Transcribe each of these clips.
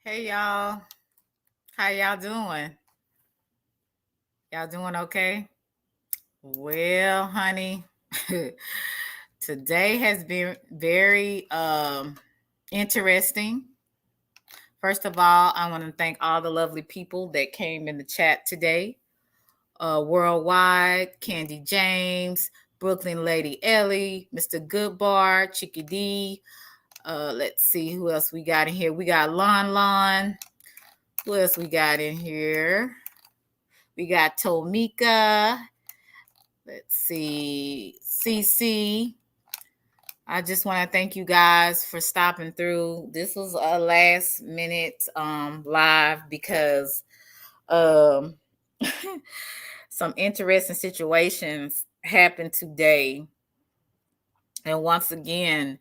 Hey y'all, how y'all doing? Y'all doing okay? Well, honey, today has been very interesting. First of all, I want to thank all the lovely people that came in the chat today. Worldwide, Candy James, Brooklyn Lady Ellie, Mr. Goodbar, Chicky D. Let's see who else we got in here. We got Lon Lon. Who else we got in here? We got Tomika. Let's see. CC. I just want to thank you guys for stopping through. This was a last minute live because um some interesting situations happened today. And once again,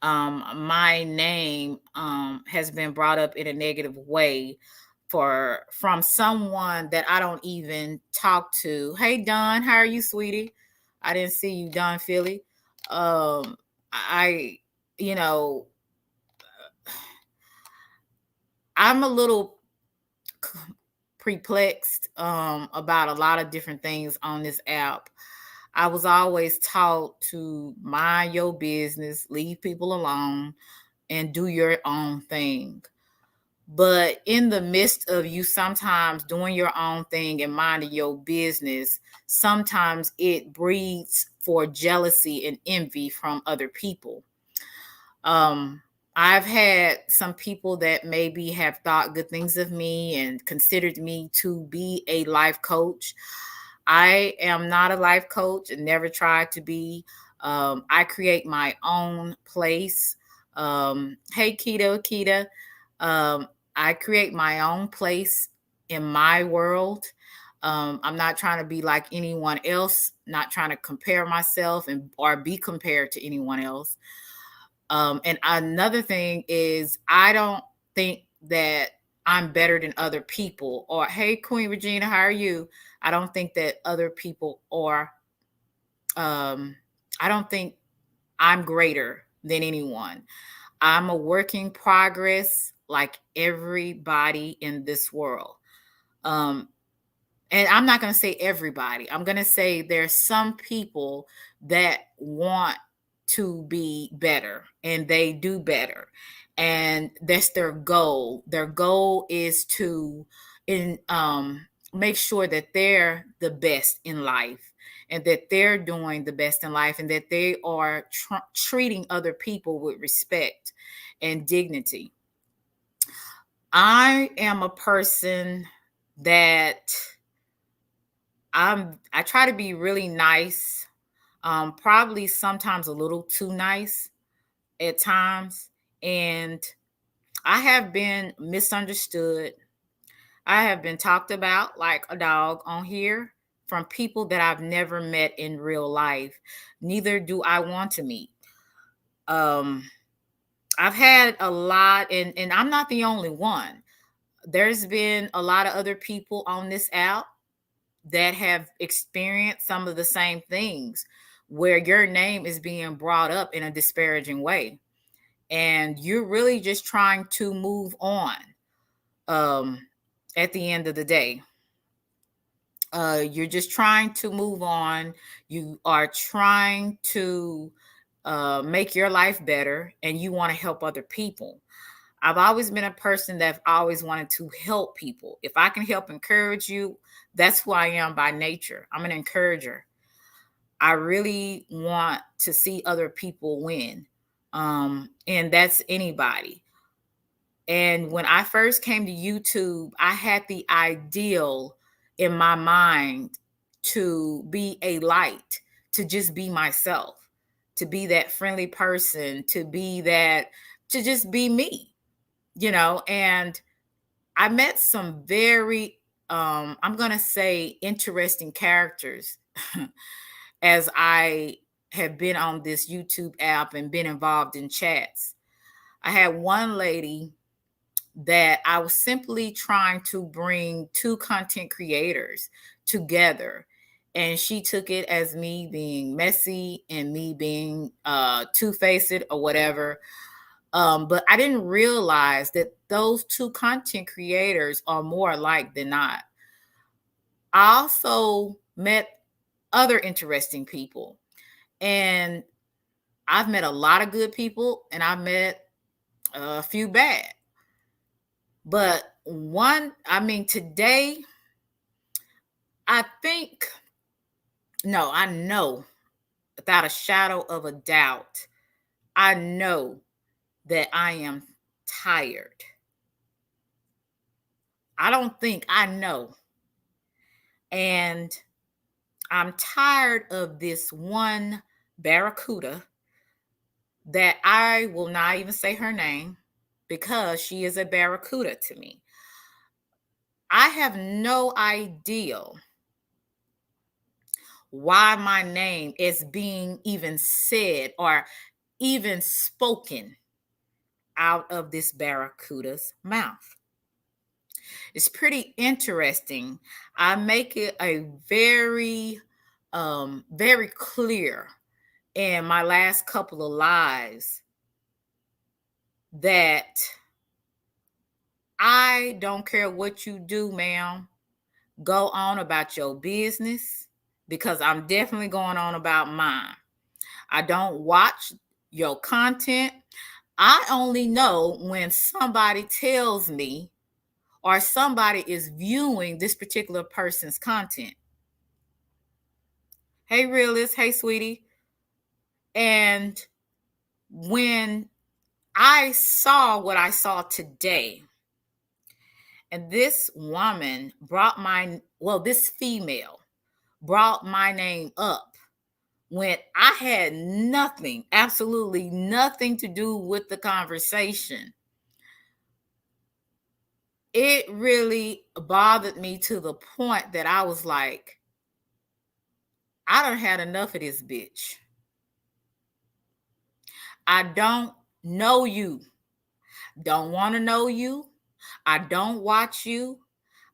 my name has been brought up in a negative way from someone that I don't even talk to. Hey Don, how are you, sweetie? I didn't see you, Don Philly. I, you know, I'm a little perplexed about a lot of different things on this app. I was always taught to mind your business, leave people alone, and do your own thing. But in the midst of you sometimes doing your own thing and minding your business, sometimes it breeds for jealousy and envy from other people. Um, I've had some people that maybe have thought good things of me and considered me to be a life coach. I am not a life coach and never tried to be. I create my own place. Hey, Kita. Um, I create my own place in my world. I'm not trying to be like anyone else, not trying to compare myself and or be compared to anyone else. And another thing is, I don't think that I'm better than other people. Or, hey, Queen Regina, how are you? I don't think that other people are, I don't think I'm greater than anyone. I'm a work in progress like everybody in this world. Um, and I'm not going to say everybody. I'm going to say there's some people that want to be better and they do better. And that's their goal. Their goal is to make sure that they're the best in life and that they're doing the best in life and that they are treating other people with respect and dignity. I am a person that I try to be really nice, probably sometimes a little too nice at times. And I have been misunderstood. I have been talked about like a dog on here from people that I've never met in real life. Neither do I want to meet. Um, I've had a lot, and I'm not the only one. There's been a lot of other people on this app that have experienced some of the same things where your name is being brought up in a disparaging way and you're really just trying to move on um, at the end of the day. You're just trying to move on. You are trying to make your life better and you want to help other people. I've always been a person that always wanted to help people. If I can help encourage you, that's who I am by nature. I'm an encourager. I really want to see other people win. And that's anybody. And when I first came to YouTube, I had the ideal in my mind to be a light, to just be myself, to be that friendly person, to just be me, and I met some very, I'm going to say, interesting characters as I have been on this YouTube app and been involved in chats. I had one lady that I was simply trying to bring two content creators together. And she took it as me being messy and me being two-faced or whatever. But I didn't realize that those two content creators are more alike than not. I also met other interesting people, and I've met a lot of good people, and I've met a few bad. But I mean, today, I think, no, I know without a shadow of a doubt, I know that I am tired. I don't think I know. And I'm tired of this one barracuda that I will not even say her name because she is a barracuda to me. I have no idea why my name is being even said or even spoken out of this barracuda's mouth. It's pretty interesting. I make it a very clear in my last couple of lives that I don't care what you do, ma'am. Go on about your business because I'm definitely going on about mine. I don't watch your content. I only know when somebody tells me or somebody is viewing this particular person's content. Hey, realist. Hey, sweetie. And when I saw what I saw today, and this woman this female brought my name up when I had nothing, absolutely nothing to do with the conversation. It really bothered me to the point that I was like, I done had enough of this bitch. I don't know you. Don't want to know you. I don't watch you.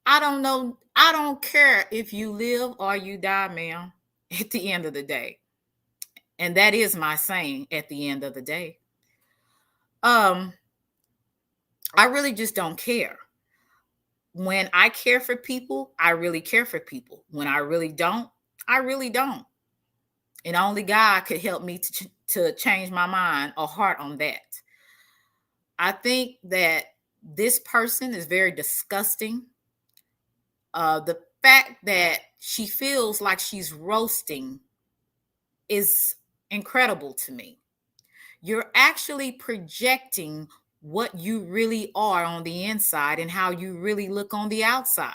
I don't know. I don't care if you live or you die, ma'am, at the end of the day. And that is my saying at the end of the day. Um, I really just don't care. When I care for people, I really care for people. When I really don't, I really don't. And only God could help me to change my mind or heart on that. I think that this person is very disgusting. The fact that she feels like she's roasting is incredible to me. You're actually projecting what you really are on the inside and how you really look on the outside.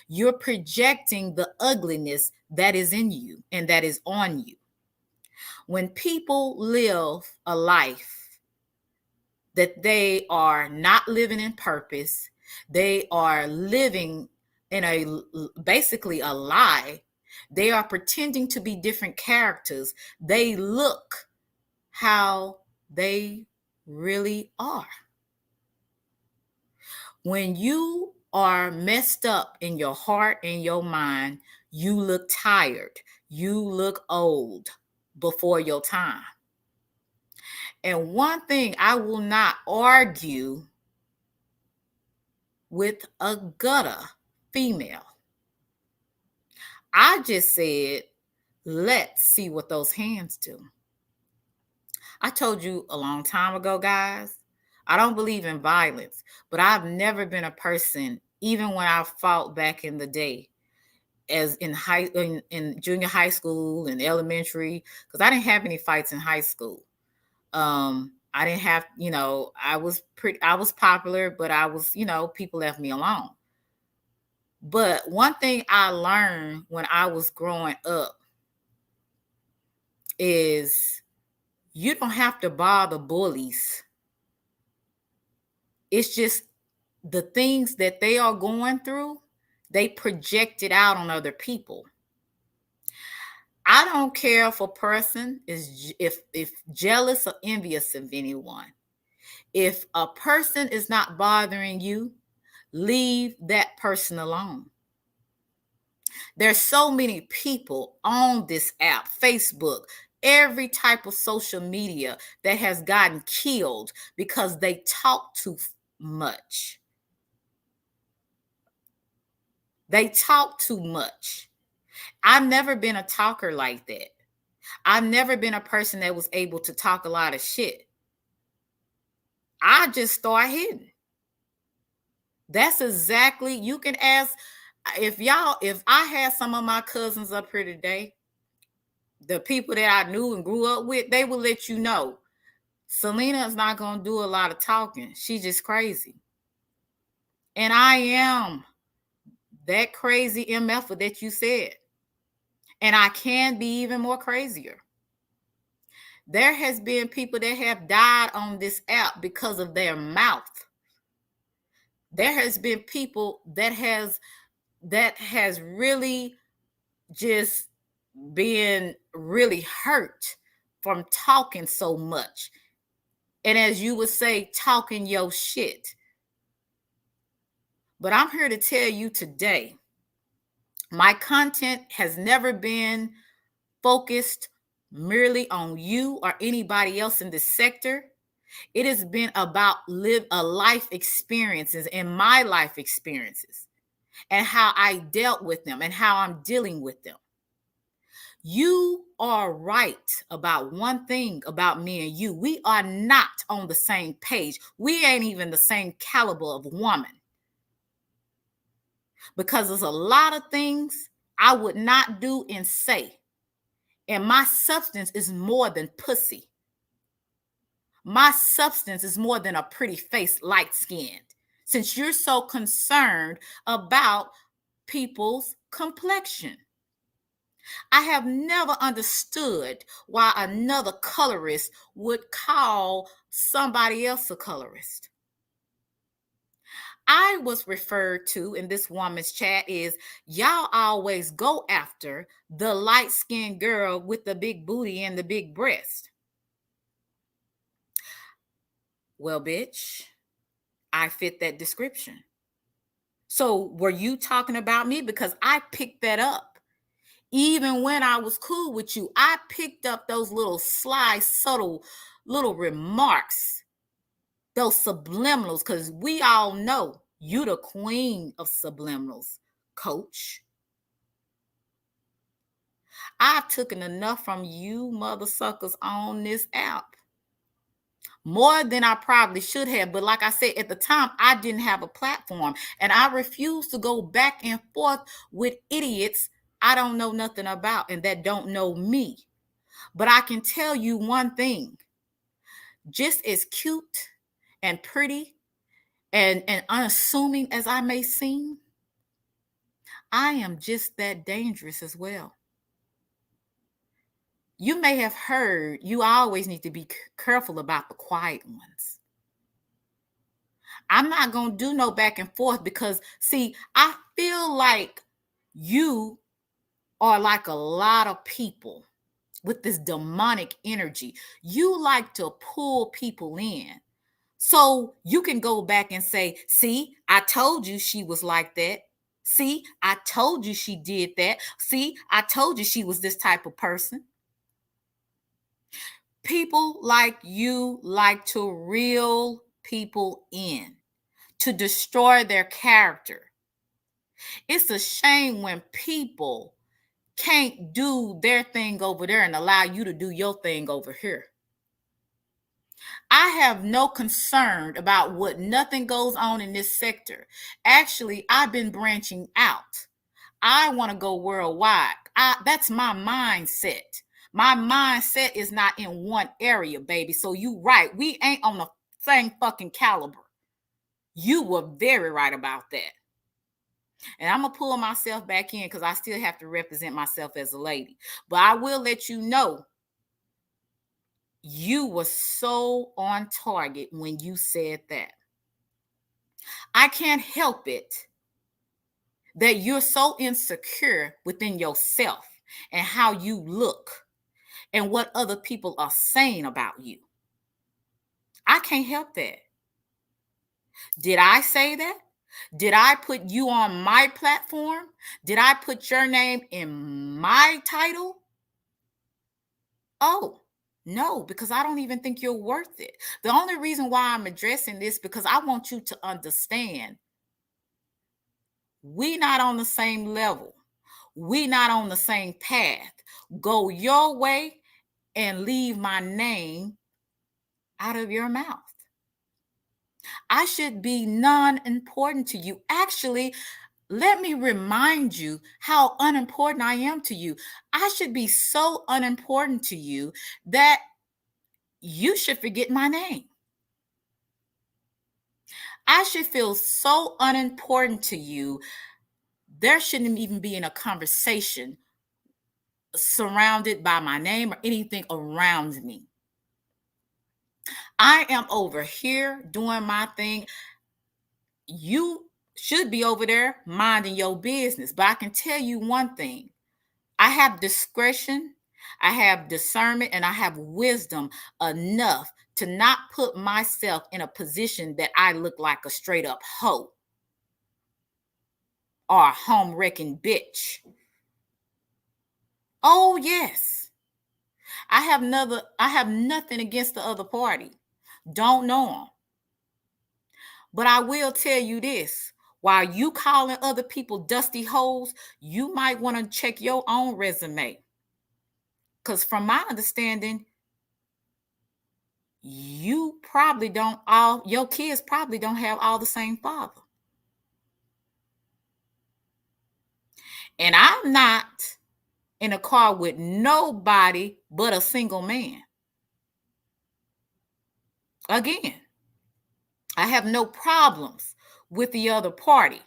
You're projecting the ugliness that is in you and that is on you. When people live a life that they are not living in purpose, they are living in basically a lie. They are pretending to be different characters. They look how they really are. When you are messed up in your heart and your mind, you look tired. You look old before your time. And one thing I will not argue with a gutter female. I just said, let's see what those hands do. I told you a long time ago, guys, I don't believe in violence, but I've never been a person, even when I fought back in the day, as in junior high school and elementary, because I didn't have any fights in high school. I didn't have, I was popular, but I was, people left me alone. But one thing I learned when I was growing up is you don't have to bother bullies. It's just the things that they are going through, they project it out on other people. I don't care if a person is if jealous or envious of anyone. If a person is not bothering you, leave that person alone. There's so many people on this app, Facebook, every type of social media that has gotten killed because they talk too much. They talk too much. I've never been a talker like that. I've never been a person that was able to talk a lot of shit. I just start hitting. That's exactly, you can ask, if I had some of my cousins up here today, the people that I knew and grew up with, they will let you know Selena is not going to do a lot of talking. She's just crazy. And I am that crazy MF that you said. And I can be even more crazier. There has been people that have died on this app because of their mouth. There has been people that has really just been really hurt from talking so much. And as you would say, talking your shit. But I'm here to tell you today, my content has never been focused merely on you or anybody else in this sector. It has been about life experiences and my life experiences and how I dealt with them and how I'm dealing with them. You are right about one thing about me and you. We are not on the same page. We ain't even the same caliber of woman. Because there's a lot of things I would not do and say. And my substance is more than pussy. My substance is more than a pretty face, light skinned. Since you're so concerned about people's complexion, I have never understood why another colorist would call somebody else a colorist. I was referred to in this woman's chat is y'all always go after the light-skinned girl with the big booty and the big breast. Well, bitch, I fit that description. So were you talking about me? Because I picked that up. Even when I was cool with you, I picked up those little sly, subtle little remarks, those subliminals, because we all know you the queen of subliminals, coach. I've taken enough from you mother suckers on this app. More than I probably should have. But like I said, at the time, I didn't have a platform. And I refuse to go back and forth with idiots I don't know nothing about and that don't know me. But I can tell you one thing. Just as cute and pretty and unassuming as I may seem, I am just that dangerous as well. You may have heard you always need to be careful about the quiet ones. I'm not going to do no back and forth because, see, I feel like you are like a lot of people with this demonic energy. You like to pull people in. So you can go back and say, see, I told you she was like that. See, I told you she did that. See, I told you she was this type of person. People like you like to reel people in to destroy their character. It's a shame when people can't do their thing over there and allow you to do your thing over here. I have no concern about what nothing goes on in this sector. Actually, I've been branching out. I want to go worldwide. That's my mindset. My mindset is not in one area, baby. So you right. We ain't on the same fucking caliber. You were very right about that. And I'm going to pull myself back in because I still have to represent myself as a lady. But I will let you know, you were so on target when you said that. I can't help it that you're so insecure within yourself and how you look and what other people are saying about you. I can't help that. Did I say that? Did I put you on my platform? Did I put your name in my title? Oh, no, because I don't even think you're worth it. The only reason why I'm addressing this because I want you to understand we not on the same level. We not on the same path. Go your way and leave my name out of your mouth. I should be non-important to you. Actually, let me remind you how unimportant I am to you. I should be so unimportant to you that you should forget my name. I should feel so unimportant to you. There shouldn't even be in a conversation surrounded by my name or anything around me. I am over here doing my thing. You should be over there minding your business. But I can tell you one thing, I have discretion, I have discernment, and I have wisdom enough to not put myself in a position that I look like a straight up hoe or a home wrecking bitch. Oh yes. I have nothing against the other party. Don't know them. But I will tell you this. While you calling other people dusty holes, you might want to check your own resume. Because from my understanding, you probably don't all your kids probably don't have all the same father. And I'm not in a car with nobody but a single man. Again, I have no problems with the other party.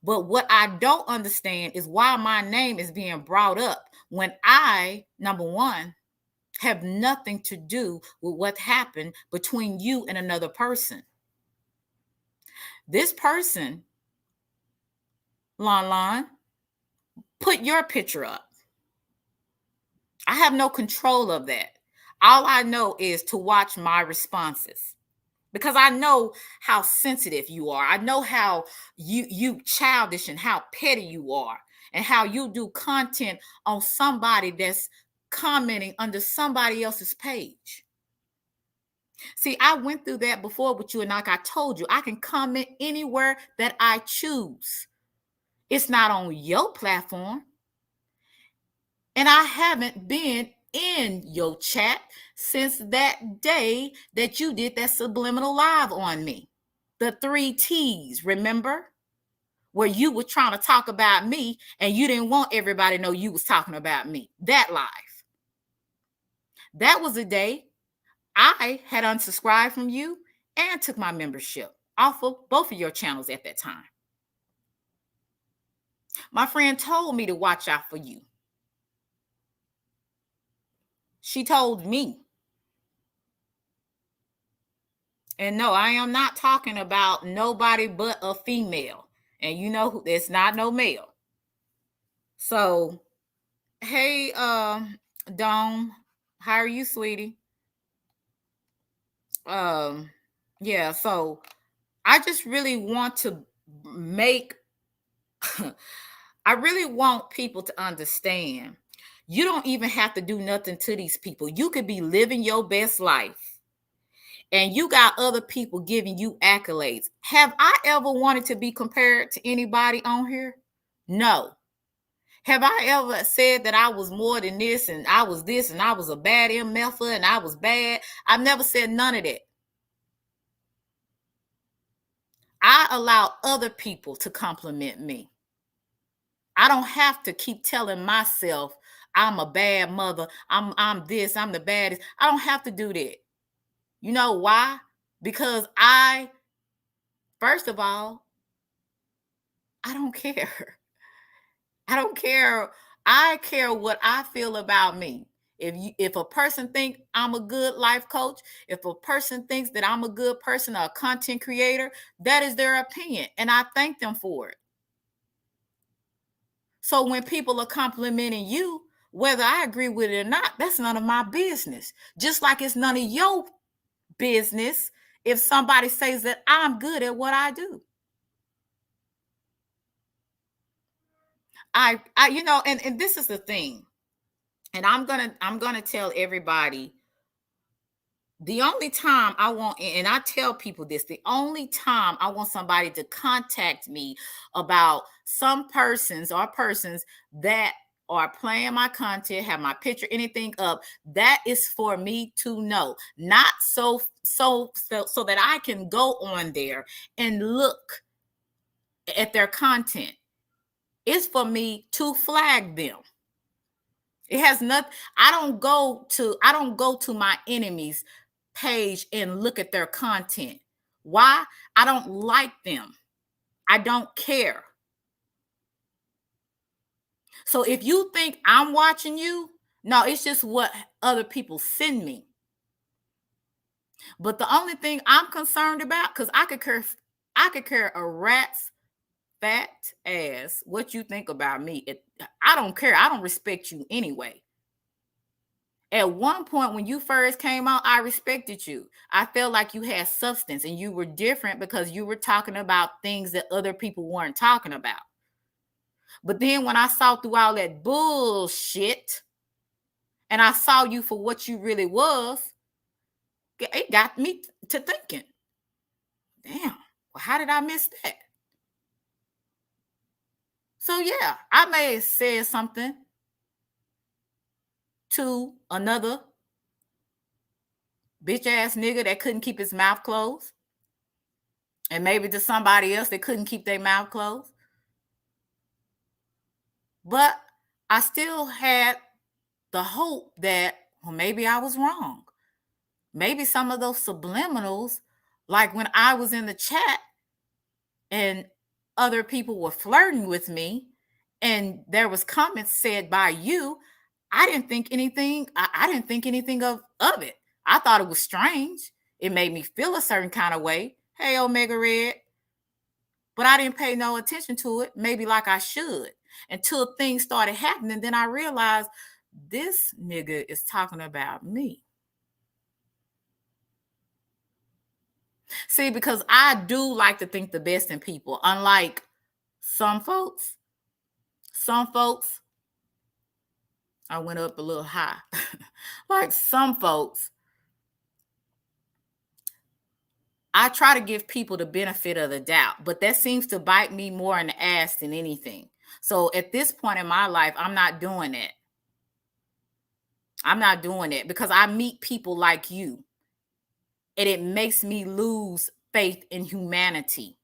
But what I don't understand is why my name is being brought up when I, number one, have nothing to do with what happened between you and another person. This person, Lon Lon, put your picture up. I have no control of that. All I know is to watch my responses because I know how sensitive you are. I know how you childish and how petty you are and how you do content on somebody that's commenting under somebody else's page. See, I went through that before with you, and like I told you, I can comment anywhere that I choose. It's not on your platform. And I haven't been in your chat since that day that you did that subliminal live on me. The three T's, remember? Where you were trying to talk about me and you didn't want everybody to know you was talking about me. That live. That was the day I had unsubscribed from you and took my membership off of both of your channels at that time. My friend told me to watch out for you. She told me. And no, I am not talking about nobody but a female. And you know, it's not no male. So, hey, Dome, how are you, sweetie? Um, yeah, so I just really want to make I really want people to understand you don't even have to do nothing to these people. You could be living your best life and you got other people giving you accolades. Have I ever wanted to be compared to anybody on here? No. Have I ever said that I was more than this and I was a bad MFer and I was bad? I've never said none of that. I allow other people to compliment me. I don't have to keep telling myself I'm a bad mother. I'm this, I'm the baddest. I don't have to do that. You know why? Because first of all, I don't care. I don't care. I care what I feel about me. If a person thinks I'm a good life coach, if a person thinks that I'm a good person or a content creator, that is their opinion. And I thank them for it. So when people are complimenting you, whether I agree with it or not, that's none of my business. Just like it's none of your business if somebody says that I'm good at what I do. I you know, and this is the thing. And I'm gonna tell everybody, the only time I want, and I tell people this, the only time I want somebody to contact me about some persons that are playing my content, have my picture, anything up, that is for me to know, not so that I can go on there and look at their content. It's for me to flag them. It has nothing. I don't go to my enemies page and look at their content. Why? I don't like them. I don't care. So if you think I'm watching you, no, it's just what other people send me. But the only thing I'm concerned about, because I could care a rat's fat ass what you think about me. I don't care. I don't respect you anyway. At one point when you first came out, I respected you. I felt like you had substance and you were different because you were talking about things that other people weren't talking about. But then when I saw through all that bullshit and I saw you for what you really was, it got me to thinking, damn, well, how did I miss that? So yeah, I may have said something to another bitch ass nigga that couldn't keep his mouth closed. And maybe to somebody else that couldn't keep their mouth closed. But I still had the hope that, well, maybe I was wrong. Maybe some of those subliminals, like when I was in the chat and other people were flirting with me and there was comments said by you, I didn't think anything. I didn't think anything of it. I thought it was strange. It made me feel a certain kind of way. Hey, Omega Red. But I didn't pay no attention to it, maybe like I should, until things started happening. Then I realized this nigga is talking about me. See, because I do like to think the best in people, unlike some folks. Some folks, I went up a little high. Like some folks, I try to give people the benefit of the doubt, but that seems to bite me more in the ass than anything. So at this point in my life, I'm not doing it. I'm not doing it because I meet people like you and it makes me lose faith in humanity.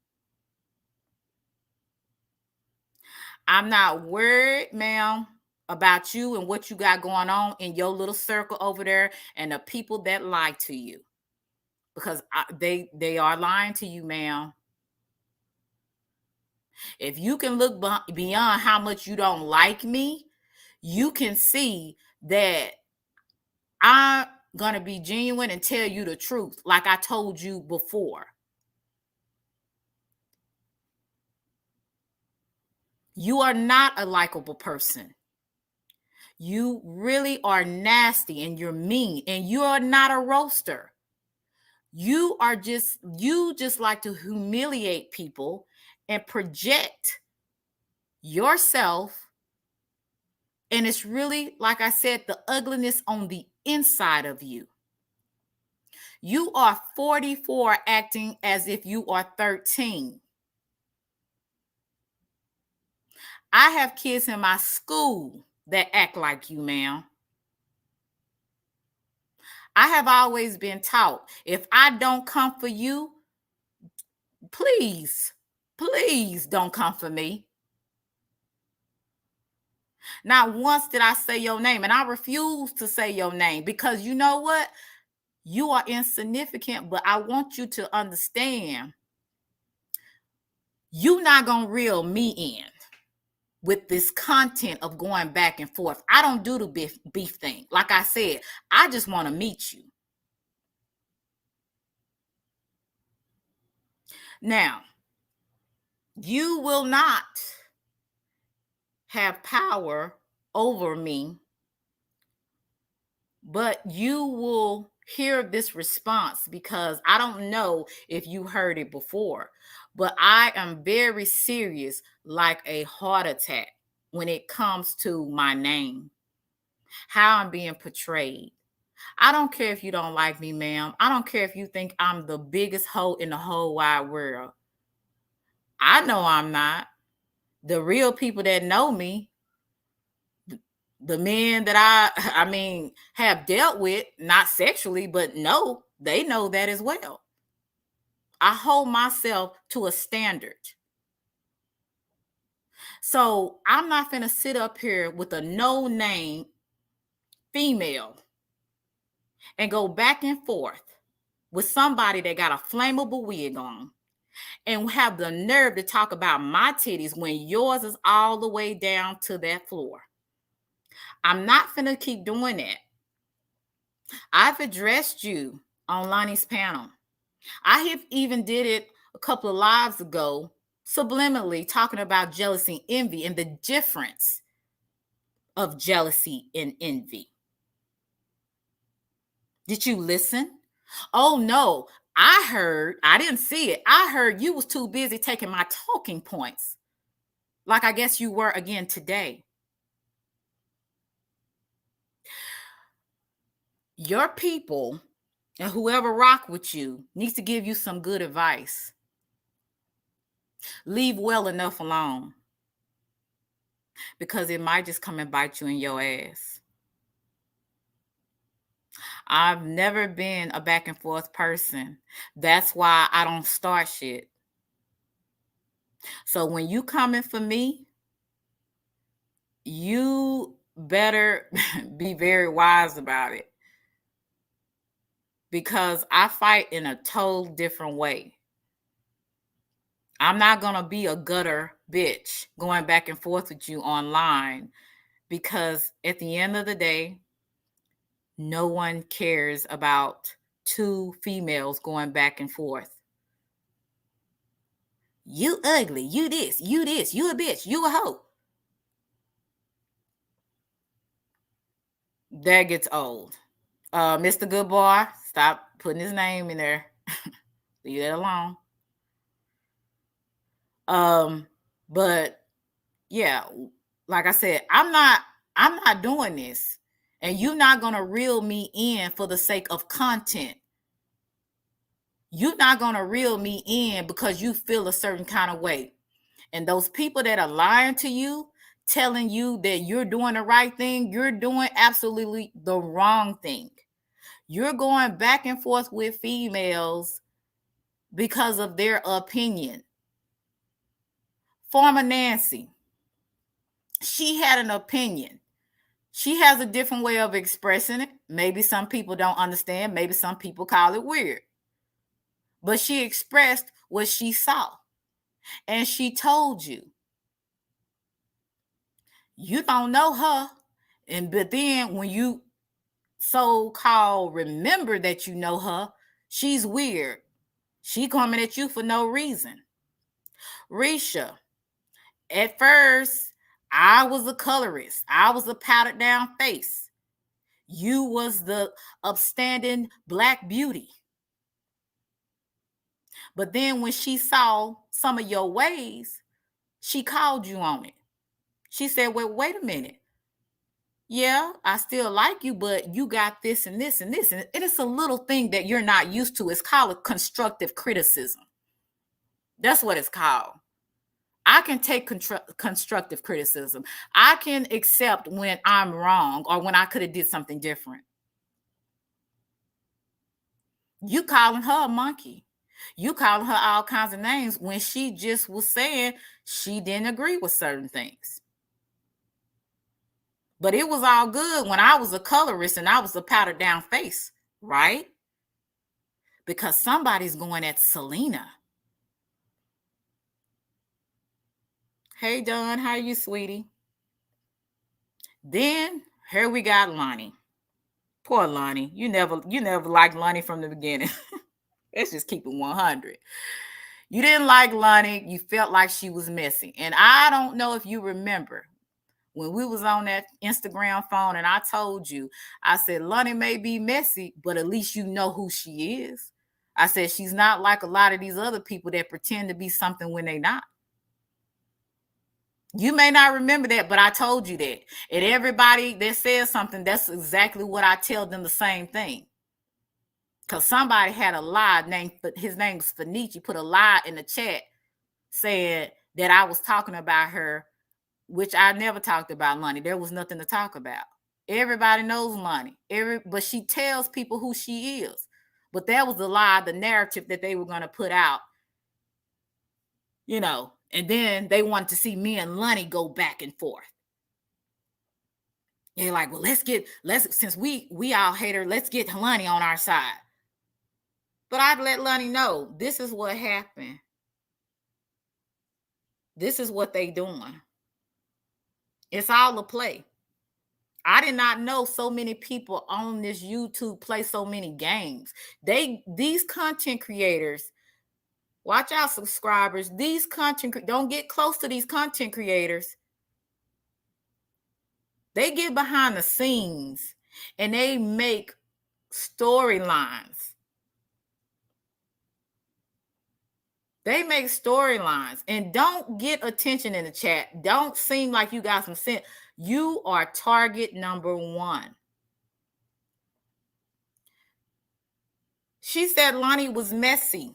I'm not worried, ma'am, about you and what you got going on in your little circle over there and the people that lie to you, because they are lying to you, ma'am. If you can look beyond how much you don't like me, you can see that I'm going to be genuine and tell you the truth, like I told you before. You are not a likable person. You really are nasty and you're mean and you are not a roaster. You just like to humiliate people and project yourself. And it's really, like I said, the ugliness on the inside of you. You are 44 acting as if you are 13. I have kids in my school that act like you, ma'am. I have always been taught, if I don't come for you, please, please don't come for me. Not once did I say your name, and I refuse to say your name because you know what? You are insignificant, but I want you to understand you're not going to reel me in with this content of going back and forth. I don't do the beef thing. Like I said, I just want to meet you. Now, you will not have power over me, but you will hear this response because I don't know if you heard it before, but I am very serious, like a heart attack when it comes to my name. how I'm being portrayed. I don't care if you don't like me, ma'am. I don't care if you think I'm the biggest hoe in the whole wide world. I know I'm not. The real people that know me, the men that I mean, have dealt with, not sexually, but no, they know that as well. I hold myself to a standard. So I'm not going to sit up here with a no name female and go back and forth with somebody that got a flammable wig on and have the nerve to talk about my titties when yours is all the way down to that floor. I'm not going to keep doing that. I've addressed you on Lonnie's panel. I have even did it a couple of lives ago, subliminally talking about jealousy and envy and the difference of jealousy and envy. Did you listen? Oh no, I didn't see it. I heard you was too busy taking my talking points. Like I guess you were again today. Your people and whoever rock with you needs to give you some good advice. Leave well enough alone because it might just come and bite you in your ass. I've never been a back and forth person. That's why I don't start shit. So when you coming for me, you better be very wise about it because I fight in a total different way. I'm not going to be a gutter bitch going back and forth with you online because at the end of the day, no one cares about two females going back and forth. You ugly, you a bitch, you a hoe. That gets old. Mr. Good Boy, stop putting his name in there. Leave that alone. But yeah, like I said, I'm not doing this. And you're not gonna reel me in for the sake of content. You're not gonna reel me in because you feel a certain kind of way. And those people that are lying to you, telling you that you're doing the right thing, you're doing absolutely the wrong thing. You're going back and forth with females because of their opinion. Former Nancy, she had an opinion. She has a different way of expressing it. Maybe some people don't understand. Maybe some people call it weird. But she expressed what she saw. And she told you, you don't know her. But then when you so-called remember that you know her, she's weird. She coming at you for no reason. Risha, at first, I was a colorist. I was a powdered down face. You was the upstanding black beauty. But then when she saw some of your ways, she called you on it. She said, well, wait a minute. Yeah, I still like you, but you got this and this and this. And it's a little thing that you're not used to. It's called constructive criticism. That's what it's called. I can take constructive criticism. I can accept when I'm wrong or when I could have did something different. You calling her a monkey. You calling her all kinds of names when she just was saying she didn't agree with certain things. But it was all good when I was a colorist and I was a powdered down face, right? Because somebody's going at Selena. Hey, Dawn, how are you, sweetie? Then here we got Lonnie. Poor Lonnie. You never liked Lonnie from the beginning. Let's just keep it 100. You didn't like Lonnie. You felt like she was messy. And I don't know if you remember when we was on that Instagram phone and I told you, I said, Lonnie may be messy, but at least you know who she is. I said, she's not like a lot of these other people that pretend to be something when they're not. You may not remember that, but I told you that. And everybody that says something, that's exactly what I tell them, the same thing. Because somebody had a lie named, his name was Fenici, put a lie in the chat saying that I was talking about her, which I never talked about Lonnie. There was nothing to talk about. Everybody knows Lonnie. But she tells people who she is. But that was the lie, the narrative that they were going to put out, and then they wanted to see me and Lonnie go back and forth. They're like, well, since we all hate her, let's get Lonnie on our side. But I'd let Lonnie know, this is what happened. This is what they doing. It's all a play. I did not know so many people on this YouTube play so many games. These content creators, watch out, subscribers. Don't get close to these content creators. They get behind the scenes and they make storylines. They make storylines, and don't get attention in the chat. Don't seem like you got some sense. You are target number one. She said Lonnie was messy.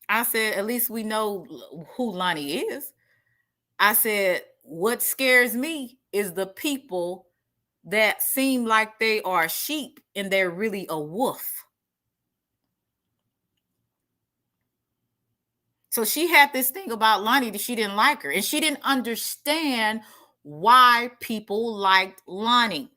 I said, at least we know who Lonnie is. I said, what scares me is the people that seem like they are sheep and they're really a wolf. So she had this thing about Lonnie that she didn't like her, and she didn't understand why people liked Lonnie.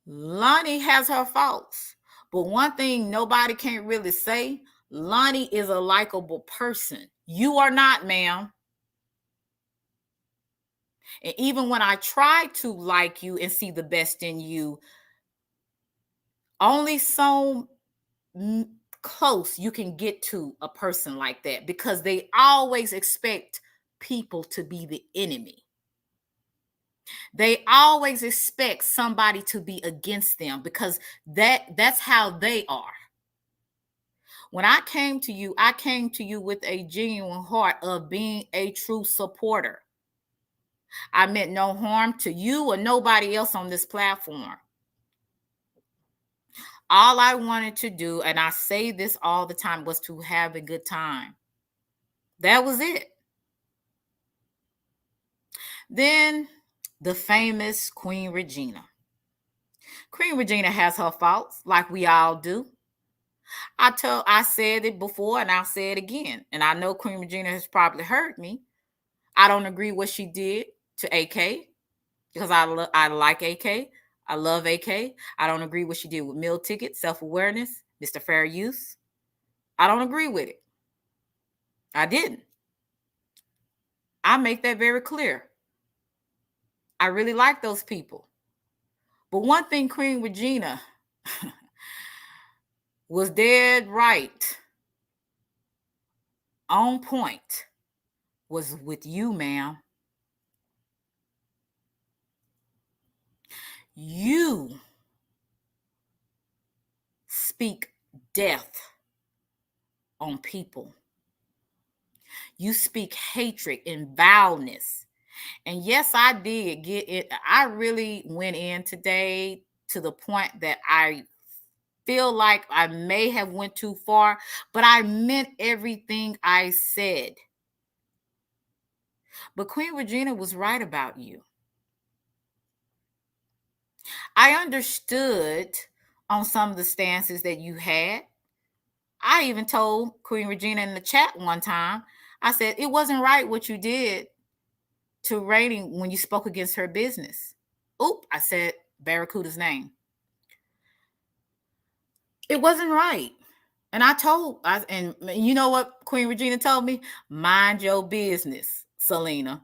Lonnie has her faults, but one thing nobody can't really say, Lonnie is a likable person. You are not, ma'am. And even when I try to like you and see the best in you, only so close you can get to a person like that, because they always expect people to be the enemy. They always expect somebody to be against them, because that's how they are. When I came to you with a genuine heart of being a true supporter. I meant no harm to you or nobody else on this platform. All I wanted to do, and I say this all the time, was to have a good time. That was it. Then the famous Queen Regina. Queen Regina has her faults, like we all do. I said it before and I'll say it again. And I know Queen Regina has probably heard me. I don't agree what she did to AK, because I like AK. I love AK. I don't agree what she did with meal tickets, self-awareness, Mr. Fair Use. I don't agree with it. I didn't. I make that very clear. I really like those people. But one thing Queen Regina was dead right, on point, was with you, ma'am. You speak death on people. You speak hatred and vileness. And yes, I did get it. I really went in today to the point that I feel like I may have went too far, but I meant everything I said. But Queen Regina was right about you. I understood on some of the stances that you had. I even told Queen Regina in the chat one time, I said, it wasn't right what you did to Rating when you spoke against her business. Oop, I said Barracuda's name. It wasn't right. And and you know what Queen Regina told me? Mind your business, Selena.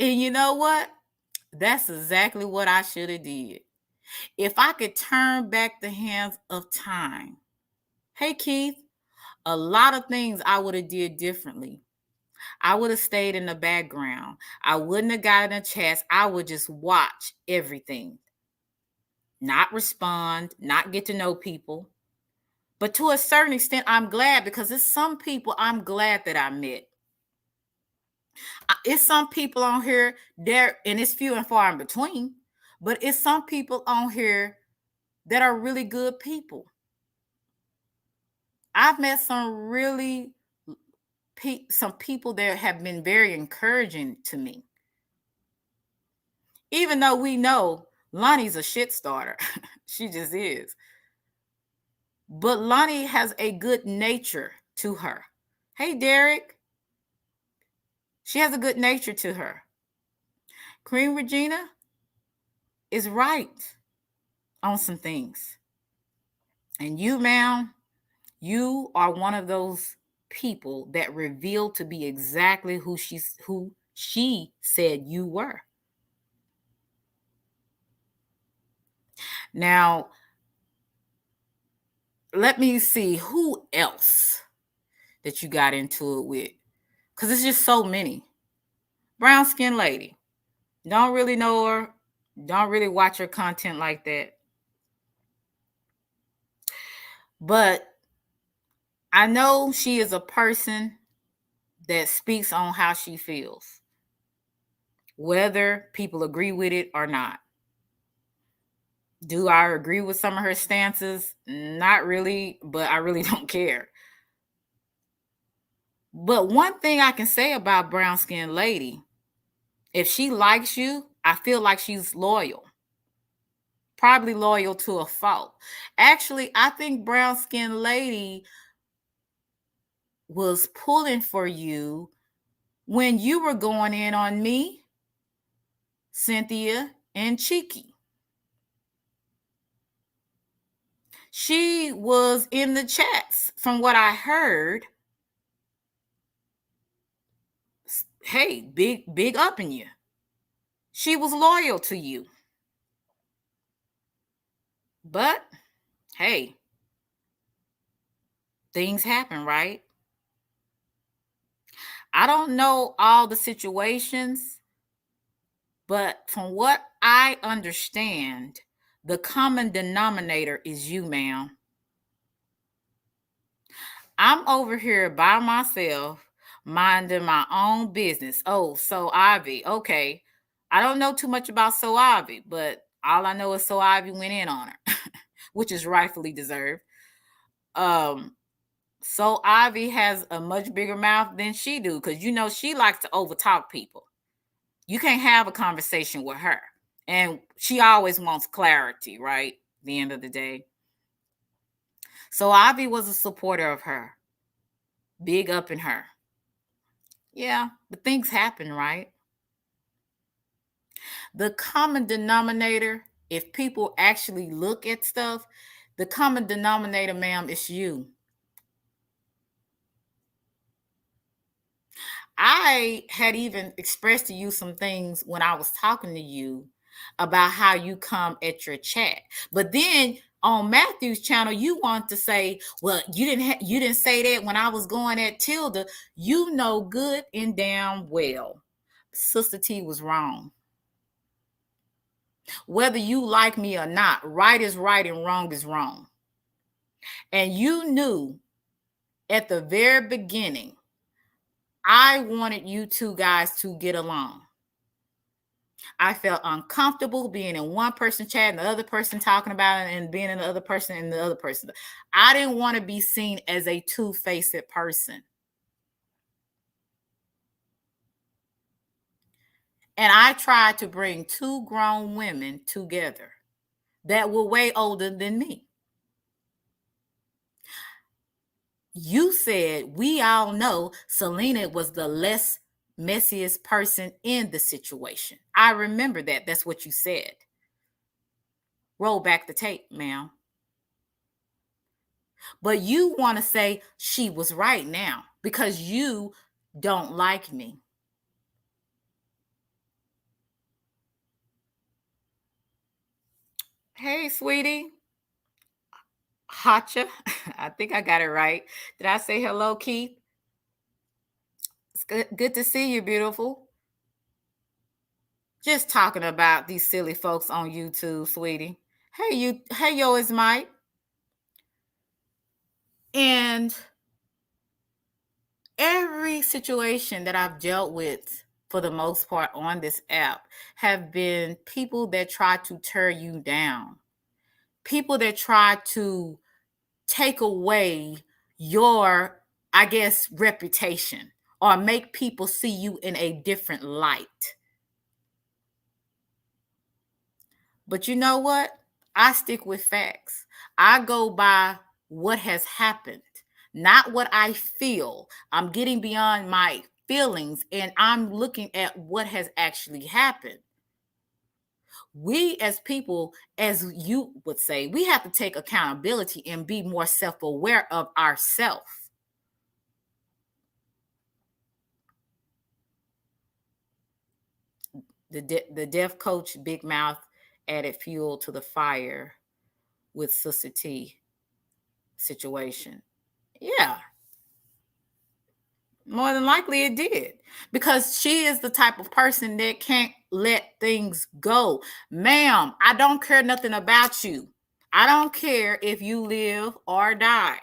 And you know what? That's exactly what I should have did. If I could turn back the hands of time. Hey, Keith, a lot of things I would have did differently. I would have stayed in the background. I wouldn't have gotten a chance. I would just watch everything. Not respond, not get to know people. But to a certain extent, I'm glad because it's some people I'm glad that I met. It's some people on here there, and it's few and far in between, but it's some people on here that are really good people. I've met some really some people that have been very encouraging to me. Even though we know Lonnie's a shit starter. She just is. But Lonnie has a good nature to her. Hey, Derek. She has a good nature to her. Queen Regina is right on some things. And you, ma'am, you are one of those people that revealed to be exactly who she said you were. Now, let me see who else that you got into it with, because it's just so many. Brown skin lady, don't really know her, don't really watch her content like that, but I know she is a person that speaks on how she feels, whether people agree with it or not. Do I agree with some of her stances? Not really, but I really don't care. But one thing I can say about brown skinned lady, if she likes you, I feel like she's loyal. Probably loyal to a fault. Actually, I think brown skinned lady was pulling for you when you were going in on me, Cynthia, and Cheeky. She was in the chats from what I heard. Hey, big up in you. She was loyal to you. But hey, things happen, right? I don't know all the situations, but from what I understand, the common denominator is you, ma'am. I'm over here by myself, minding my own business. Oh, so Ivy, okay. I don't know too much about So Ivy, but all I know is So Ivy went in on her, which is rightfully deserved. So Ivy has a much bigger mouth than she do, because you know she likes to overtalk people. You can't have a conversation with her, and she always wants clarity, right? At the end of the day. So Ivy was a supporter of her, big up in her. Yeah, but things happen, right? The common denominator, if people actually look at stuff, the common denominator, ma'am, is you. I had even expressed to you some things when I was talking to you about how you come at your chat. But then on Matthew's channel, you want to say, well, you didn't say that when I was going at Tilda. You know good and damn well Sister T was wrong. Whether you like me or not, right is right and wrong is wrong. And you knew at the very beginning, I wanted you two guys to get along. I felt uncomfortable being in one person chat and the other person talking about it, and being in the other person and the other person. I didn't want to be seen as a two-faced person. And I tried to bring two grown women together that were way older than me. You said we all know Selena was the less messiest person in the situation. I remember that. That's what you said. Roll back the tape, ma'am. But you want to say she was right now because you don't like me. Hey, sweetie. Hacha. I think I got it right. Did I say hello, Keith? It's good to see you, beautiful. Just talking about these silly folks on YouTube, sweetie. Hey, yo, it's Mike. And every situation that I've dealt with for the most part on this app have been people that try to tear you down, people that try to take away your, I guess, reputation or make people see you in a different light. But you know what? I stick with facts. I go by what has happened, not what I feel. I'm getting beyond my feelings and I'm looking at what has actually happened. We as people, as you would say, we have to take accountability and be more self-aware of ourselves. The deaf coach Big Mouth added fuel to the fire with Sister T situation. Yeah, more than likely it did. Because she is the type of person that can't let things go. Ma'am, I don't care nothing about you. I don't care if you live or die.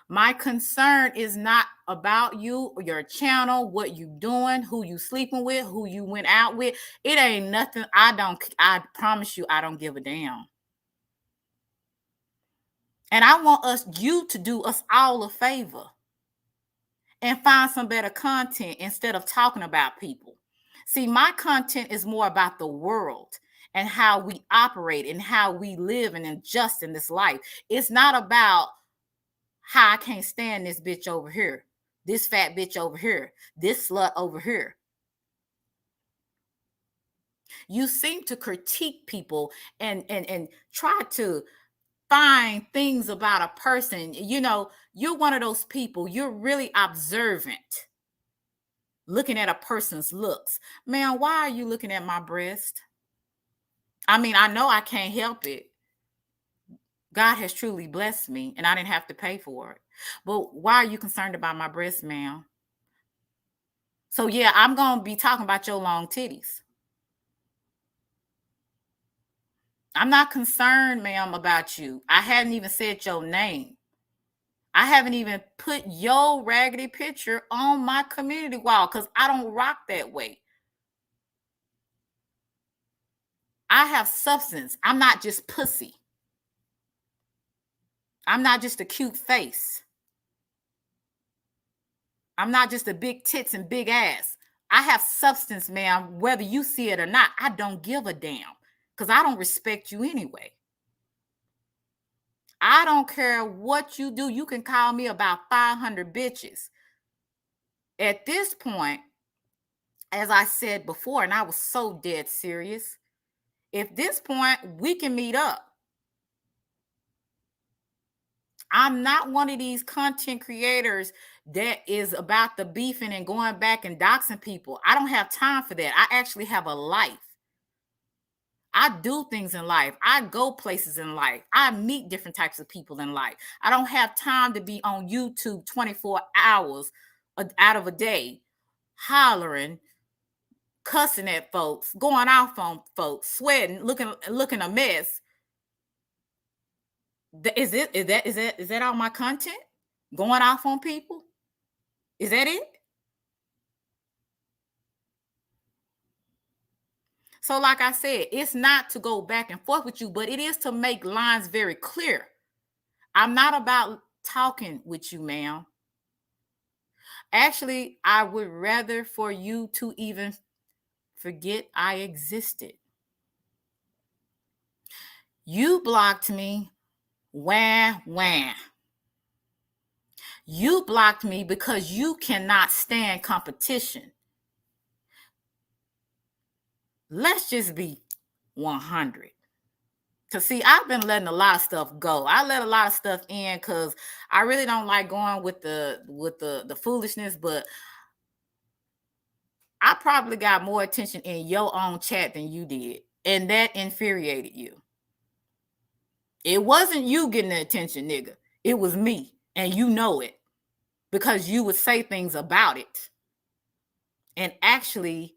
My concern is not about you or your channel, what you doing, who you sleeping with, who you went out with. It ain't nothing. I promise you, I don't give a damn. And I want you to do us all a favor and find some better content instead of talking about people. See, my content is more about the world and how we operate and how we live and adjust in this life. It's not about how I can't stand this bitch over here, this fat bitch over here, this slut over here. You seem to critique people and try to find things about a person. You know, you're one of those people, you're really observant, looking at a person's looks. Man, why are you looking at my breast? I mean, I know I can't help it. God has truly blessed me and I didn't have to pay for it. But why are you concerned about my breast, ma'am? So yeah, I'm going to be talking about your long titties. I'm not concerned, ma'am, about you. I hadn't even said your name. I haven't even put your raggedy picture on my community wall because I don't rock that way. I have substance. I'm not just pussy. I'm not just a cute face. I'm not just a big tits and big ass. I have substance, ma'am, whether you see it or not. I don't give a damn because I don't respect you anyway. I don't care what you do. You can call me about 500 bitches. At this point, as I said before, and I was so dead serious, at this point, we can meet up. I'm not one of these content creators that is about the beefing and going back and doxing people. I don't have time for that. I actually have a life. I do things in life. I go places in life. I meet different types of people in life. I don't have time to be on YouTube 24 hours out of a day, hollering, cussing at folks, going off on folks, sweating, looking a mess. Is that all my content? Going off on people? Is that it? So, like I said, it's not to go back and forth with you, but it is to make lines very clear. I'm not about talking with you, ma'am. Actually, I would rather for you to even forget I existed. You blocked me. Wah, wah. You blocked me because you cannot stand competition. Let's just be 100. Cause see, I've been letting a lot of stuff go. I let a lot of stuff in because I really don't like going with the foolishness. But I probably got more attention in your own chat than you did, and that infuriated you. It wasn't you getting the attention, nigga. It was me, and you know it because you would say things about it, and actually,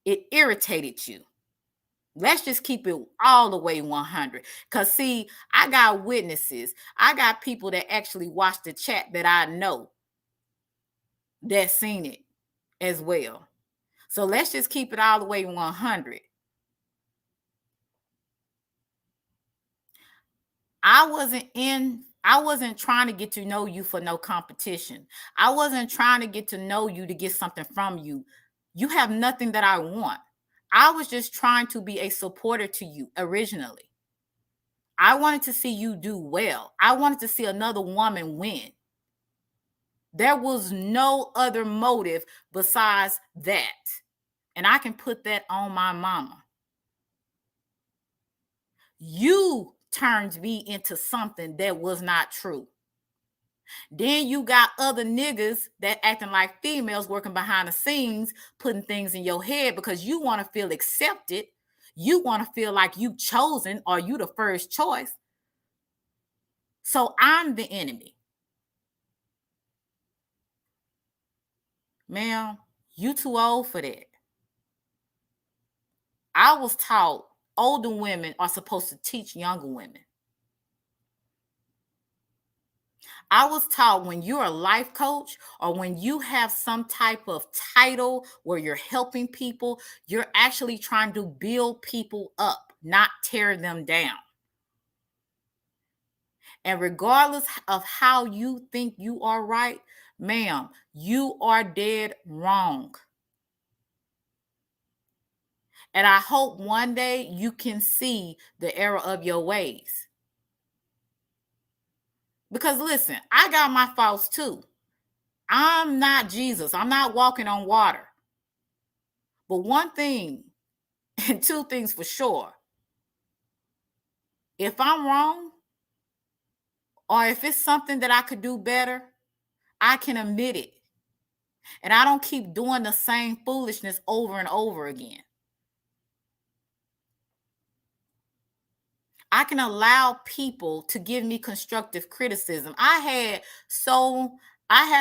it irritated you. Let's just keep it all the way 100. Because, see, I got witnesses. I got people that actually watch the chat that I know that seen it as well. So let's just keep it all the way 100. I wasn't trying to get to know you for no competition. I wasn't trying to get to know you to get something from you. You have nothing that I want. I was just trying to be a supporter to you originally. I wanted to see you do well. I wanted to see another woman win. There was no other motive besides that. And I can put that on my mama. You turned me into something that was not true. Then you got other niggas that acting like females working behind the scenes, putting things in your head because you want to feel accepted. You want to feel like you chosen or you the first choice. So I'm the enemy. Ma'am, you too old for that. I was taught older women are supposed to teach younger women. I was taught when you're a life coach or when you have some type of title where you're helping people, you're actually trying to build people up, not tear them down. And regardless of how you think you are right, ma'am, you are dead wrong. And I hope one day you can see the error of your ways. Because listen, I got my faults too. I'm not Jesus. I'm not walking on water. But one thing and two things for sure. If I'm wrong or if it's something that I could do better, I can admit it. And I don't keep doing the same foolishness over and over again. I can allow people to give me constructive criticism. I had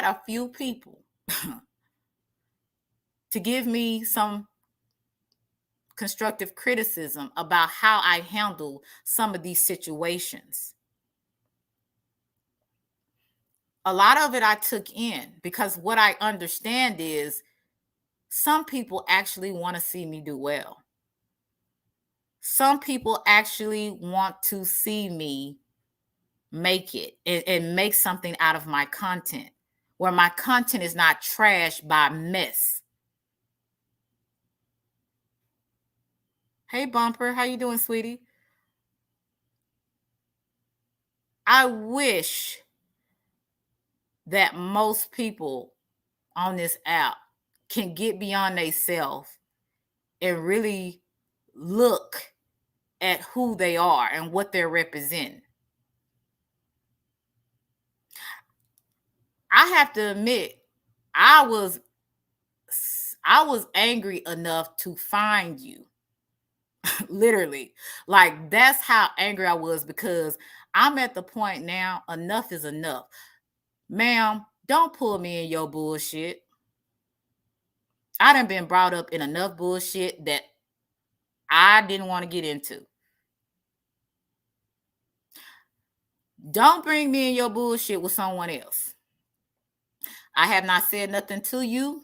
a few people to give me some constructive criticism about how I handle some of these situations. A lot of it I took in because what I understand is some people actually want to see me do well. Some people actually want to see me make it and make something out of my content where my content is not trashed by mess. Hey Bumper, how you doing, sweetie? I wish that most people on this app can get beyond themselves and really look at who they are and what they're representing. I have to admit, I was angry enough to find you. Literally. Like that's how angry I was because I'm at the point now, enough is enough. Ma'am, don't pull me in your bullshit. I done been brought up in enough bullshit that I didn't want to get into. Don't bring me in your bullshit with someone else. I have not said nothing to you.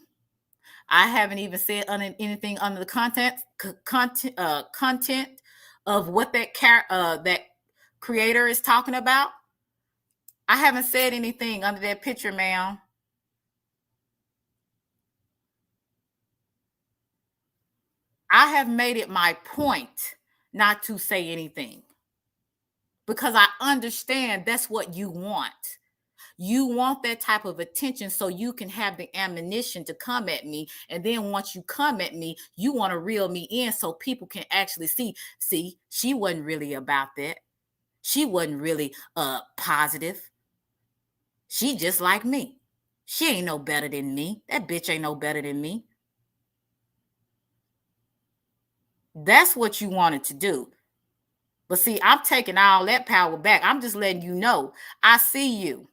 I haven't even said anything under the content of what that creator is talking about. I haven't said anything under that picture, ma'am. I have made it my point not to say anything because I understand that's what you want. You want that type of attention so you can have the ammunition to come at me. And then once you come at me, you want to reel me in so people can actually see, she wasn't really about that. She wasn't really positive. She just like me. She ain't no better than me. That bitch ain't no better than me. That's what you wanted to do. But see, I'm taking all that power back. I'm just letting you know I see you.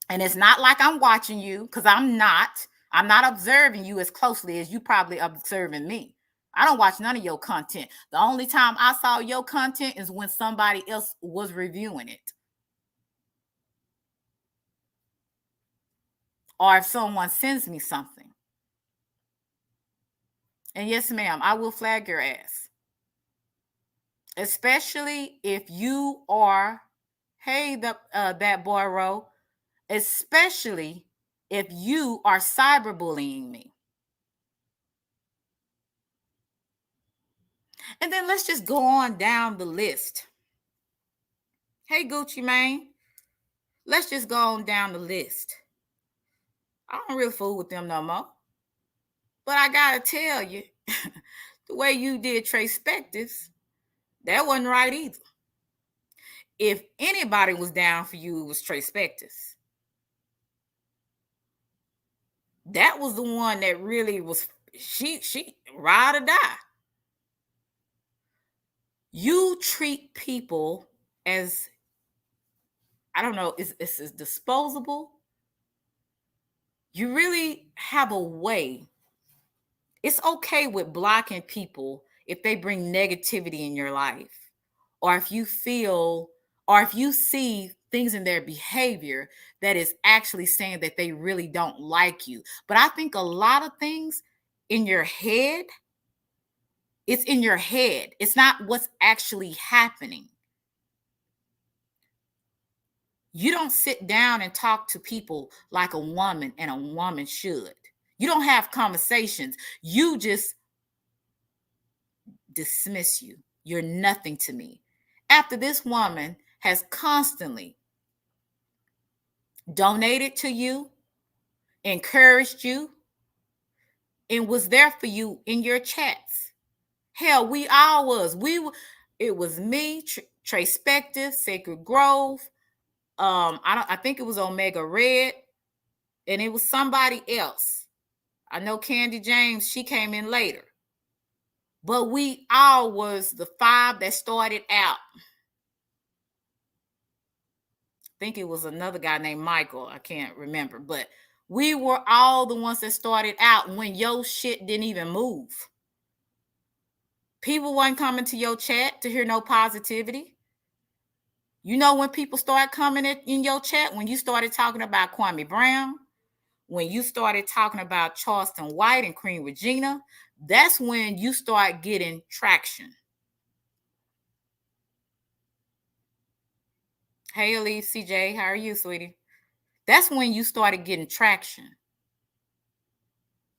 And it's not like I'm watching you because I'm not. I'm not observing you as closely as you probably observing me. I don't watch none of your content. The only time I saw your content is when somebody else was reviewing it. Or if someone sends me something. And yes, ma'am, I will flag your ass. Especially if you are, hey, that boy Ro, especially if you are cyberbullying me. And then let's just go on down the list. Hey, Gucci Mane, let's just go on down the list. I don't really fool with them no more. But I gotta tell you, the way you did Traspectives, that wasn't right either. If anybody was down for you, it was Traspectives. That was the one that really was, she ride or die. You treat people as, I don't know, it's disposable. You really have a way. It's okay with blocking people if they bring negativity in your life, or if you feel, or if you see things in their behavior that is actually saying that they really don't like you. But I think a lot of things in your head, it's in your head. It's not what's actually happening. You don't sit down and talk to people like a woman and a woman should. You don't have conversations. You just dismiss you. You're nothing to me. After this woman has constantly donated to you, encouraged you, and was there for you in your chats. Hell, we all was. It was me, Traspective, Sacred Grove. I think it was Omega Red, and it was somebody else. I know Candy James, she came in later. But we all was the 5 that started out. I think it was another guy named Michael. I can't remember. But we were all the ones that started out when your shit didn't even move. People weren't coming to your chat to hear no positivity. You know when people start coming in your chat, when you started talking about Kwame Brown, when you started talking about Charleston White and Queen Regina, that's when you start getting traction. Hey, Elise, CJ, how are you, sweetie? That's when you started getting traction.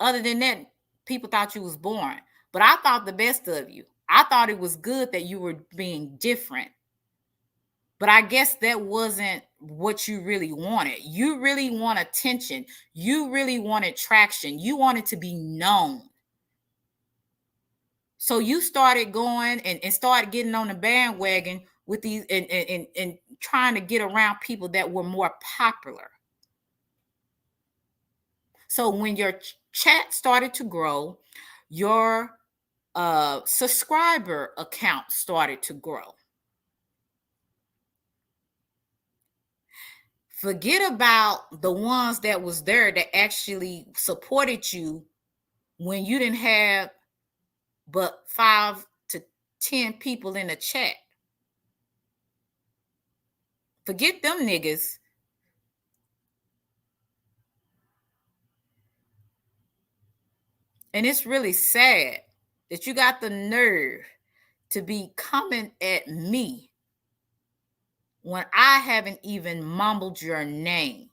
Other than that, people thought you was boring. But I thought the best of you. I thought it was good that you were being different. But I guess that wasn't what you really wanted. You really want attention. You really wanted traction. You wanted to be known. So you started going and started getting on the bandwagon with these and trying to get around people that were more popular. So when your chat started to grow, your subscriber account started to grow. Forget about the ones that was there that actually supported you when you didn't have but 5 to 10 people in the chat. Forget them niggas. And it's really sad that you got the nerve to be coming at me when I haven't even mumbled your name.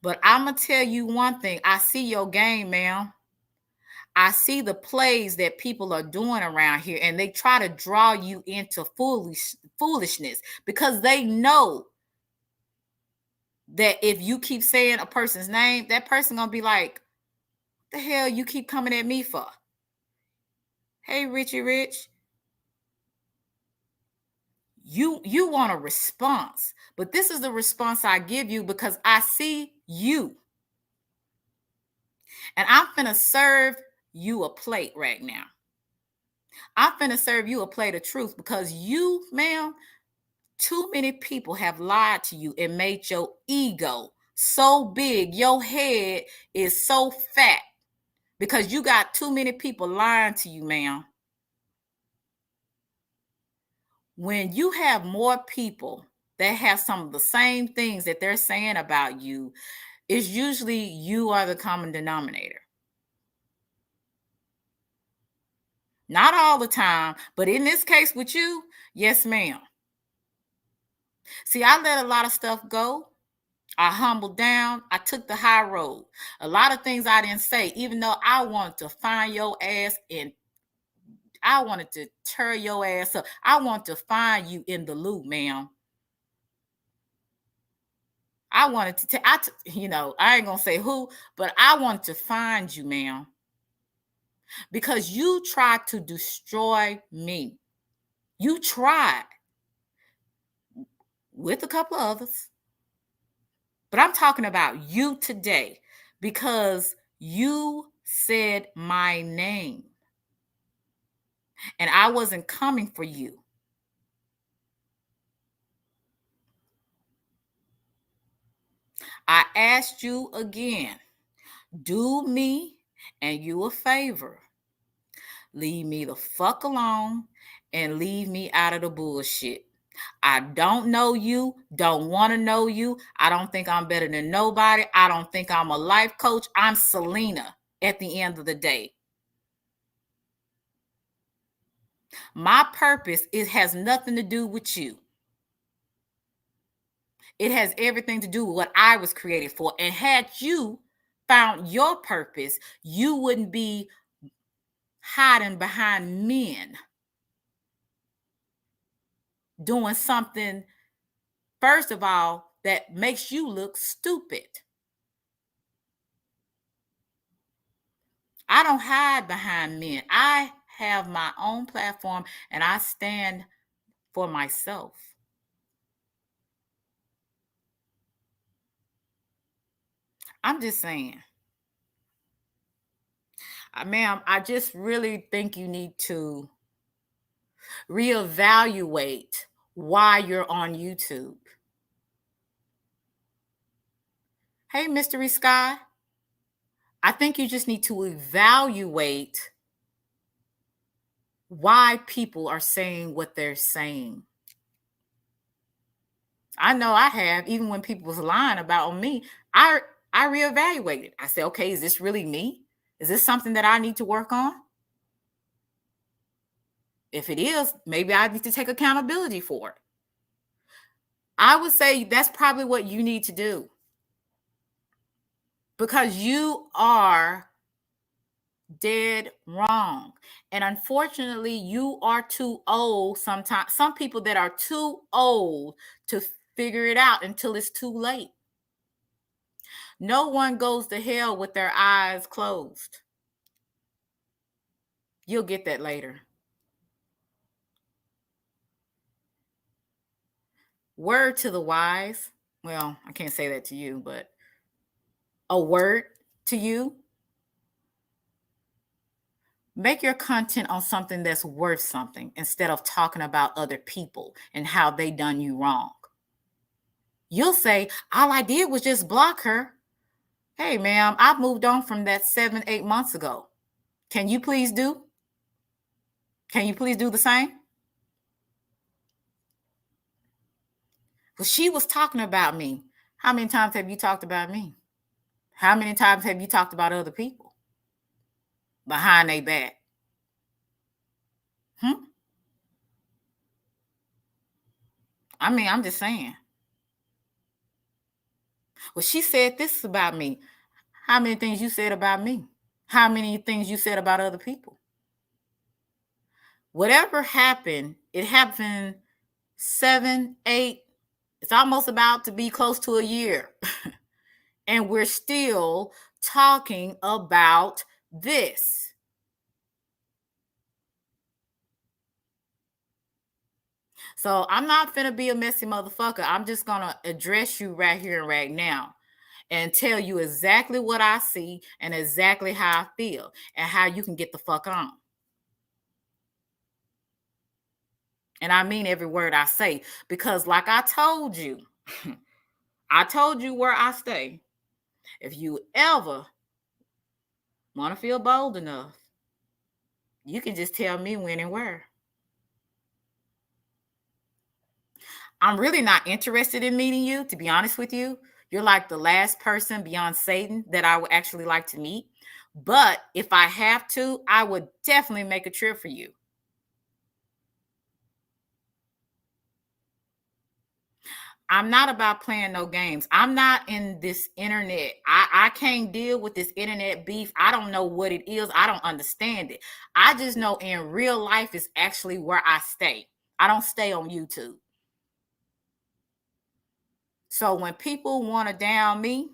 But I'm going to tell you one thing. I see your game, ma'am. I see the plays that people are doing around here, and they try to draw you into foolishness because they know that if you keep saying a person's name, that person going to be like, what the hell you keep coming at me for? Hey, Richie Rich, you want a response, but this is the response I give you because I see you. And I'm finna serve you a plate right now. I'm finna serve you a plate of truth because you, ma'am, too many people have lied to you and made your ego so big. Your head is so fat because you got too many people lying to you, ma'am. When you have more people that have some of the same things that they're saying about you, it's usually you are the common denominator. Not all the time, but in this case with you, yes, ma'am. See, I let a lot of stuff go. I humbled down. I took the high road. A lot of things I didn't say, even though I wanted to find your ass and I wanted to tear your ass up. I want to find you in the loop, ma'am. I wanted to, I ain't gonna say who, but I want to find you, ma'am, because you tried to destroy me. You tried with a couple of others, but I'm talking about you today because you said my name and I wasn't coming for you. I asked you again, do me and you a favor. Leave me the fuck alone and leave me out of the bullshit. I don't know you, don't want to know you. I don't think I'm better than nobody. I don't think I'm a life coach. I'm Selena at the end of the day. My purpose, it has nothing to do with you. It has everything to do with what I was created for. And had you found your purpose, you wouldn't be hiding behind men doing something, first of all, that makes you look stupid. I don't hide behind men. I have my own platform and I stand for myself. I'm just saying, ma'am, I just really think you need to reevaluate why you're on YouTube. Hey, Mystery Sky, I think you just need to evaluate why people are saying what they're saying. I know I have, even when people was lying about me, I reevaluated. I said, okay, is this really me? Is this something that I need to work on? If it is, maybe I need to take accountability for it. I would say that's probably what you need to do because you are dead wrong. And unfortunately, you are too old sometimes. Some people that are too old to figure it out until it's too late. No one goes to hell with their eyes closed. You'll get that later. Word to the wise. Well, I can't say that to you, but a word to you. Make your content on something that's worth something instead of talking about other people and how they done you wrong. You'll say, all I did was just block her. Hey, ma'am, I've moved on from that 7, 8 months ago. Can you please do? Can you please do the same? Well, she was talking about me. How many times have you talked about me? How many times have you talked about other people behind their back? I mean, I'm just saying. Well, she said this about me. How many things you said about me? How many things you said about other people? Whatever happened, it happened 7, 8. It's almost about to be close to a year. And we're still talking about this. So I'm not finna be a messy motherfucker. I'm just gonna address you right here and right now and tell you exactly what I see and exactly how I feel and how you can get the fuck on. And I mean every word I say because, like I told you, I told you where I stay. If you ever want to feel bold enough, you can just tell me when and where. I'm really not interested in meeting you, to be honest with you. You're like the last person beyond Satan that I would actually like to meet. But if I have to, I would definitely make a trip for you. I'm not about playing no games. I'm not in this internet. I can't deal with this internet beef. I don't know what it is. I don't understand it. I just know in real life is actually where I stay. I don't stay on YouTube. So when people want to down me,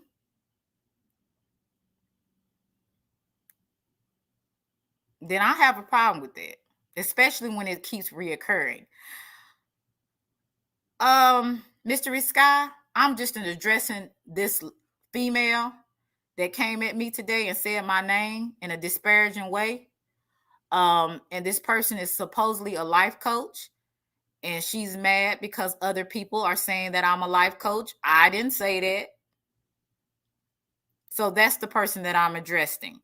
then I have a problem with that, especially when it keeps reoccurring. Mystery Sky, I'm just addressing this female that came at me today and said my name in a disparaging way. And this person is supposedly a life coach, and she's mad because other people are saying that I'm a life coach. I didn't say that. So that's the person that I'm addressing.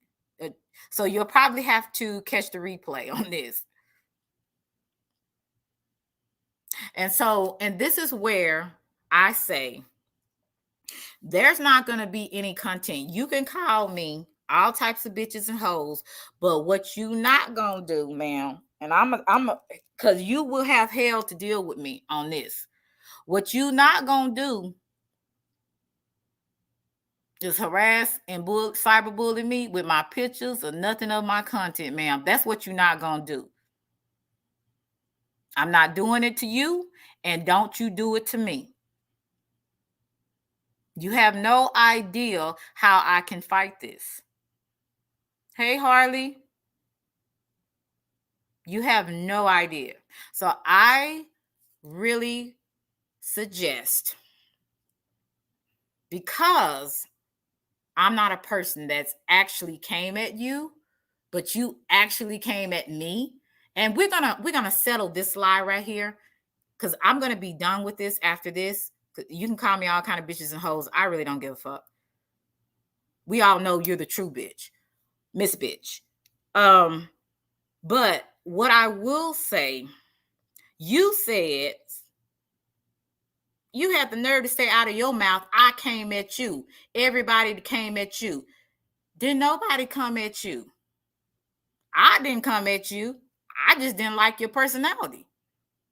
So you'll probably have to catch the replay on this. And this is where I say there's not going to be any content. You can call me all types of bitches and hoes, but what you not going to do, ma'am, and because you will have hell to deal with me on this. What you not going to do is harass and cyberbully me with my pictures or nothing of my content, ma'am. That's what you're not going to do. I'm not doing it to you, and don't you do it to me. You have no idea how I can fight this. Hey, Harley, you have no idea. So I really suggest, because I'm not a person that's actually came at you, but you actually came at me, and we're gonna settle this lie right here, because I'm gonna be done with this after this. You can call me all kind of bitches and hoes. I really don't give a fuck. We all know you're the true bitch, Miss Bitch. But what I will say, you said you had the nerve to say out of your mouth, I came at you. Everybody came at you. Didn't nobody come at you. I didn't come at you. I just didn't like your personality.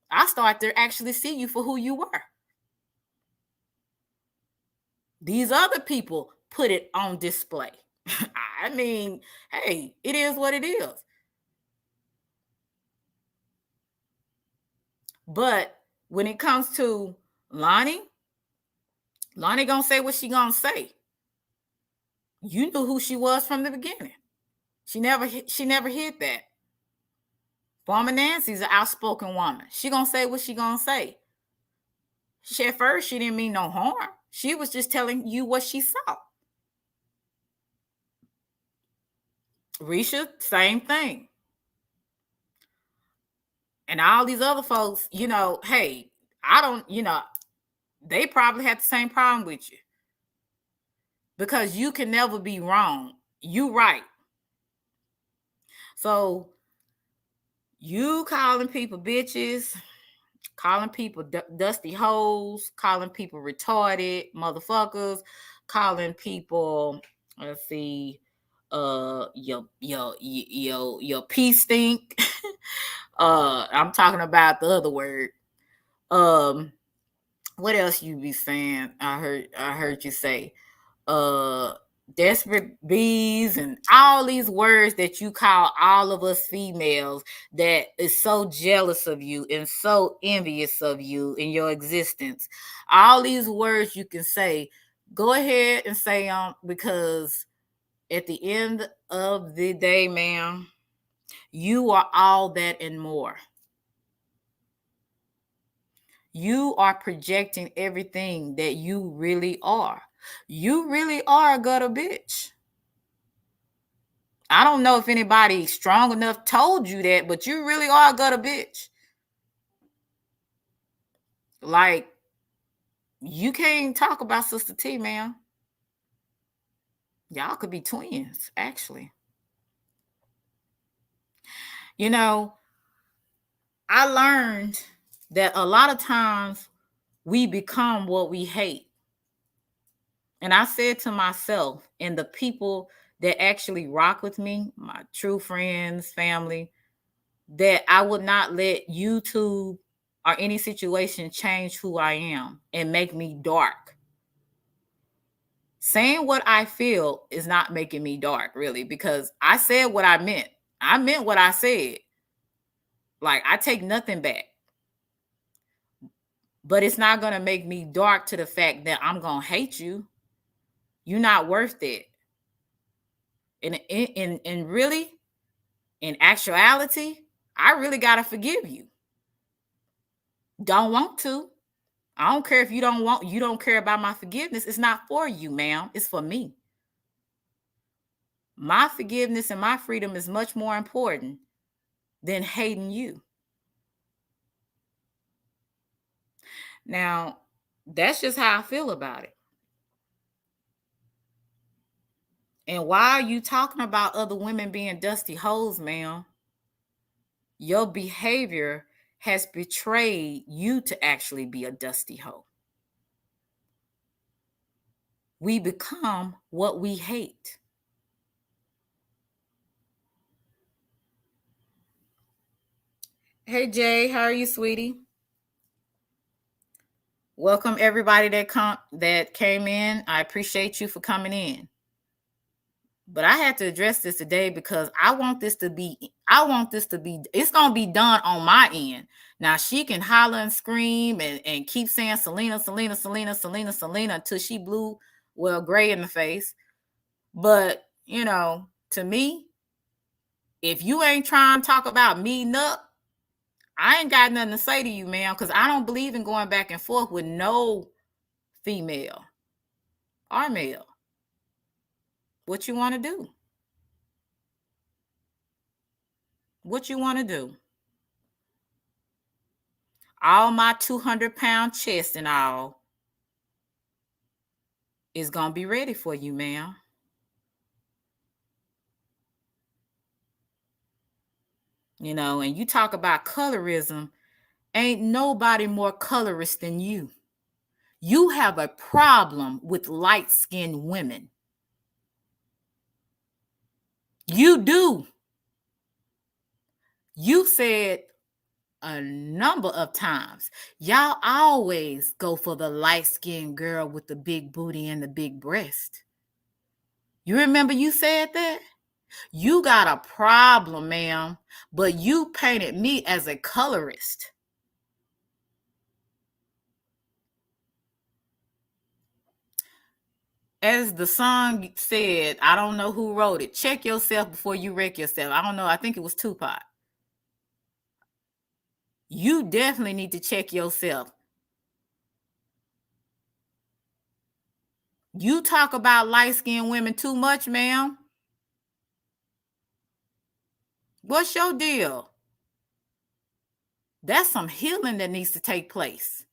I started to actually see you for who you were. These other people put it on display. I mean, hey, it is what it is. But when it comes to Lonnie gonna say what she gonna say. You knew who she was from the beginning. She never hid that. Farmer Nancy's an outspoken woman. She gonna say what she gonna say. At first, she didn't mean no harm. She was just telling you what she saw. Risha, same thing. And all these other folks, hey, I don't, they probably had the same problem with you. Because you can never be wrong. You right. So you calling people bitches, calling people dusty hoes, calling people retarded motherfuckers, calling people, let's see, your pee stink. I'm talking about the other word. What else you be saying? I heard you say, desperate bees, and all these words that you call all of us females that is so jealous of you and so envious of you in your existence. All these words you can say, go ahead and say them, because at the end of the day, ma'am, you are all that and more. You are projecting everything that you really are. You really are a gutter bitch. I don't know if anybody strong enough told you that, but you really are a gutter bitch. Like, You can't talk about Sister T, ma'am. Y'all could be twins, actually. You know, I learned that a lot of times we become what we hate. And I said to myself and the people that actually rock with me, my true friends, family, that I would not let YouTube or any situation change who I am and make me dark. Saying what I feel is not making me dark, really, because I said what I meant. I meant what I said. Like, I take nothing back. But it's not going to make me dark to the fact that I'm going to hate you. You're not worth it. And really, in actuality, I really got to forgive you. Don't want to. I don't care if you don't care about my forgiveness. It's not for you, ma'am. It's for me. My forgiveness and my freedom is much more important than hating you. Now, that's just how I feel about it. And why are you talking about other women being dusty hoes, ma'am? Your behavior has betrayed you to actually be a dusty hoe. We become what we hate. Hey Jay, how are you, sweetie? Welcome everybody that came in. I appreciate you for coming in. But I had to address this today because I want this to be, it's going to be done on my end. Now, she can holler and scream and keep saying Selena, Selena, Selena, Selena, Selena until she blew, well, gray in the face. But, to me, if you ain't trying to talk about meeting up, I ain't got nothing to say to you, ma'am, because I don't believe in going back and forth with no female or male. What you want to do? What you want to do? All my 200-pound chest and all is going to be ready for you, ma'am. And you talk about colorism, ain't nobody more colorist than you. You have a problem with light-skinned women. You do. You said a number of times, y'all always go for the light-skinned girl with the big booty and the big breast. You remember you said that? You got a problem, ma'am, but you painted me as a colorist. As the song said, I don't know who wrote it. Check yourself before you wreck yourself. I don't know. I think it was Tupac. You definitely need to check yourself. You talk about light-skinned women too much, ma'am. What's your deal? That's some healing that needs to take place.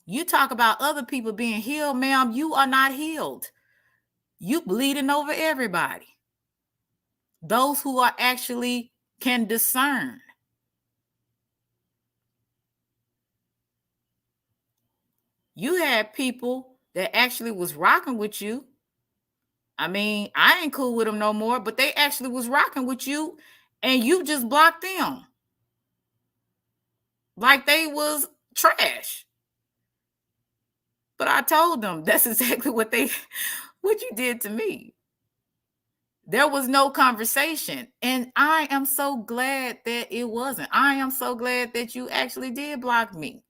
You talk about other people being healed, ma'am. You are not healed. You bleeding over everybody. Those who are actually can discern. You had people that actually was rocking with you. I mean, I ain't cool with them no more, but they actually was rocking with you and you just blocked them. Like they was trash. But I told them that's exactly what you did to me. There was no conversation. And I am so glad that it wasn't. I am so glad that you actually did block me.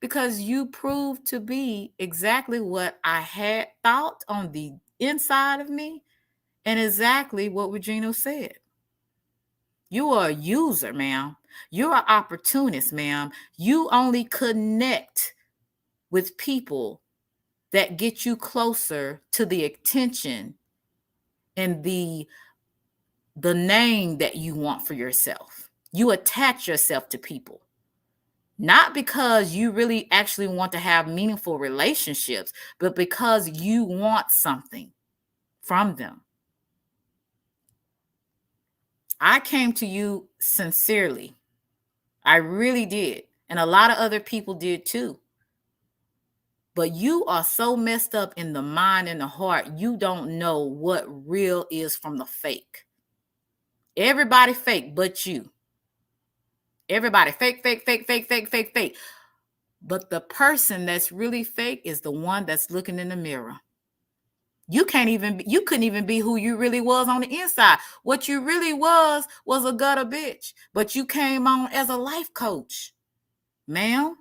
Because you proved to be exactly what I had thought on the inside of me and exactly what Regina said. You are a user, ma'am. You're an opportunist, ma'am. You only connect with people that get you closer to the attention and the name that you want for yourself. You attach yourself to people. Not because you really actually want to have meaningful relationships, but because you want something from them. I came to you sincerely. I really did. And a lot of other people did too. But you are so messed up in the mind and the heart, you don't know what real is from the fake. Everybody fake but you. Everybody fake, fake, fake, fake, fake, fake, fake. But the person that's really fake is the one that's looking in the mirror. You couldn't even be who you really was on the inside. What you really was a gutter bitch. But you came on as a life coach. Ma'am,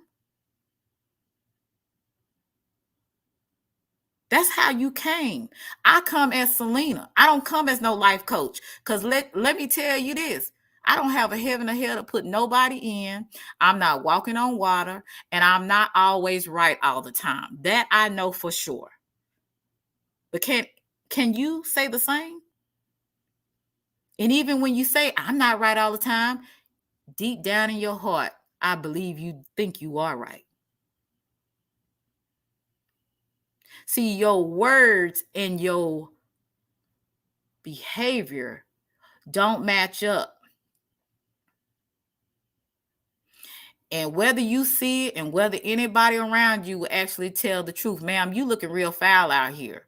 that's how you came. I come as Selena. I don't come as no life coach. Because let me tell you this. I don't have a heaven or hell to put nobody in. I'm not walking on water. And I'm not always right all the time. That I know for sure. But can you say the same? And even when you say I'm not right all the time, deep down in your heart, I believe you think you are right. See, your words and your behavior don't match up. And whether you see it and whether anybody around you will actually tell the truth, ma'am, you looking real foul out here.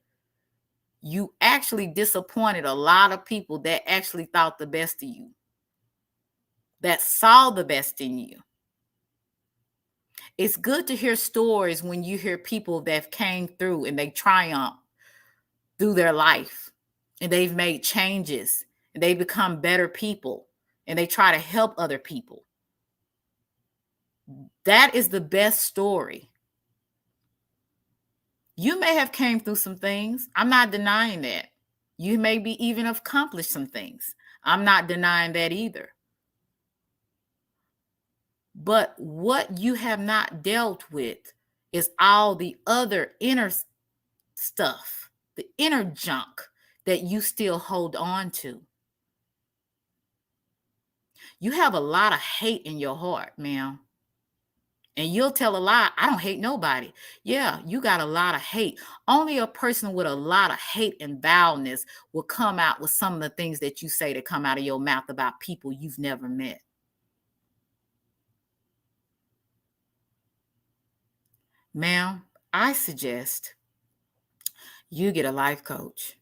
You actually disappointed a lot of people that actually thought the best of you, that saw the best in you. It's good to hear stories when you hear people that came through and they triumph through their life and they've made changes and they become better people and they try to help other people. That is the best story. You may have came through some things. I'm not denying that. You may be even accomplished some things. I'm not denying that either. But what you have not dealt with is all the other inner stuff, the inner junk that you still hold on to. You have a lot of hate in your heart, ma'am. And you'll tell a lie, I don't hate nobody. Yeah, you got a lot of hate. Only a person with a lot of hate and vileness will come out with some of the things that you say that come out of your mouth about people you've never met. Ma'am, I suggest you get a life coach,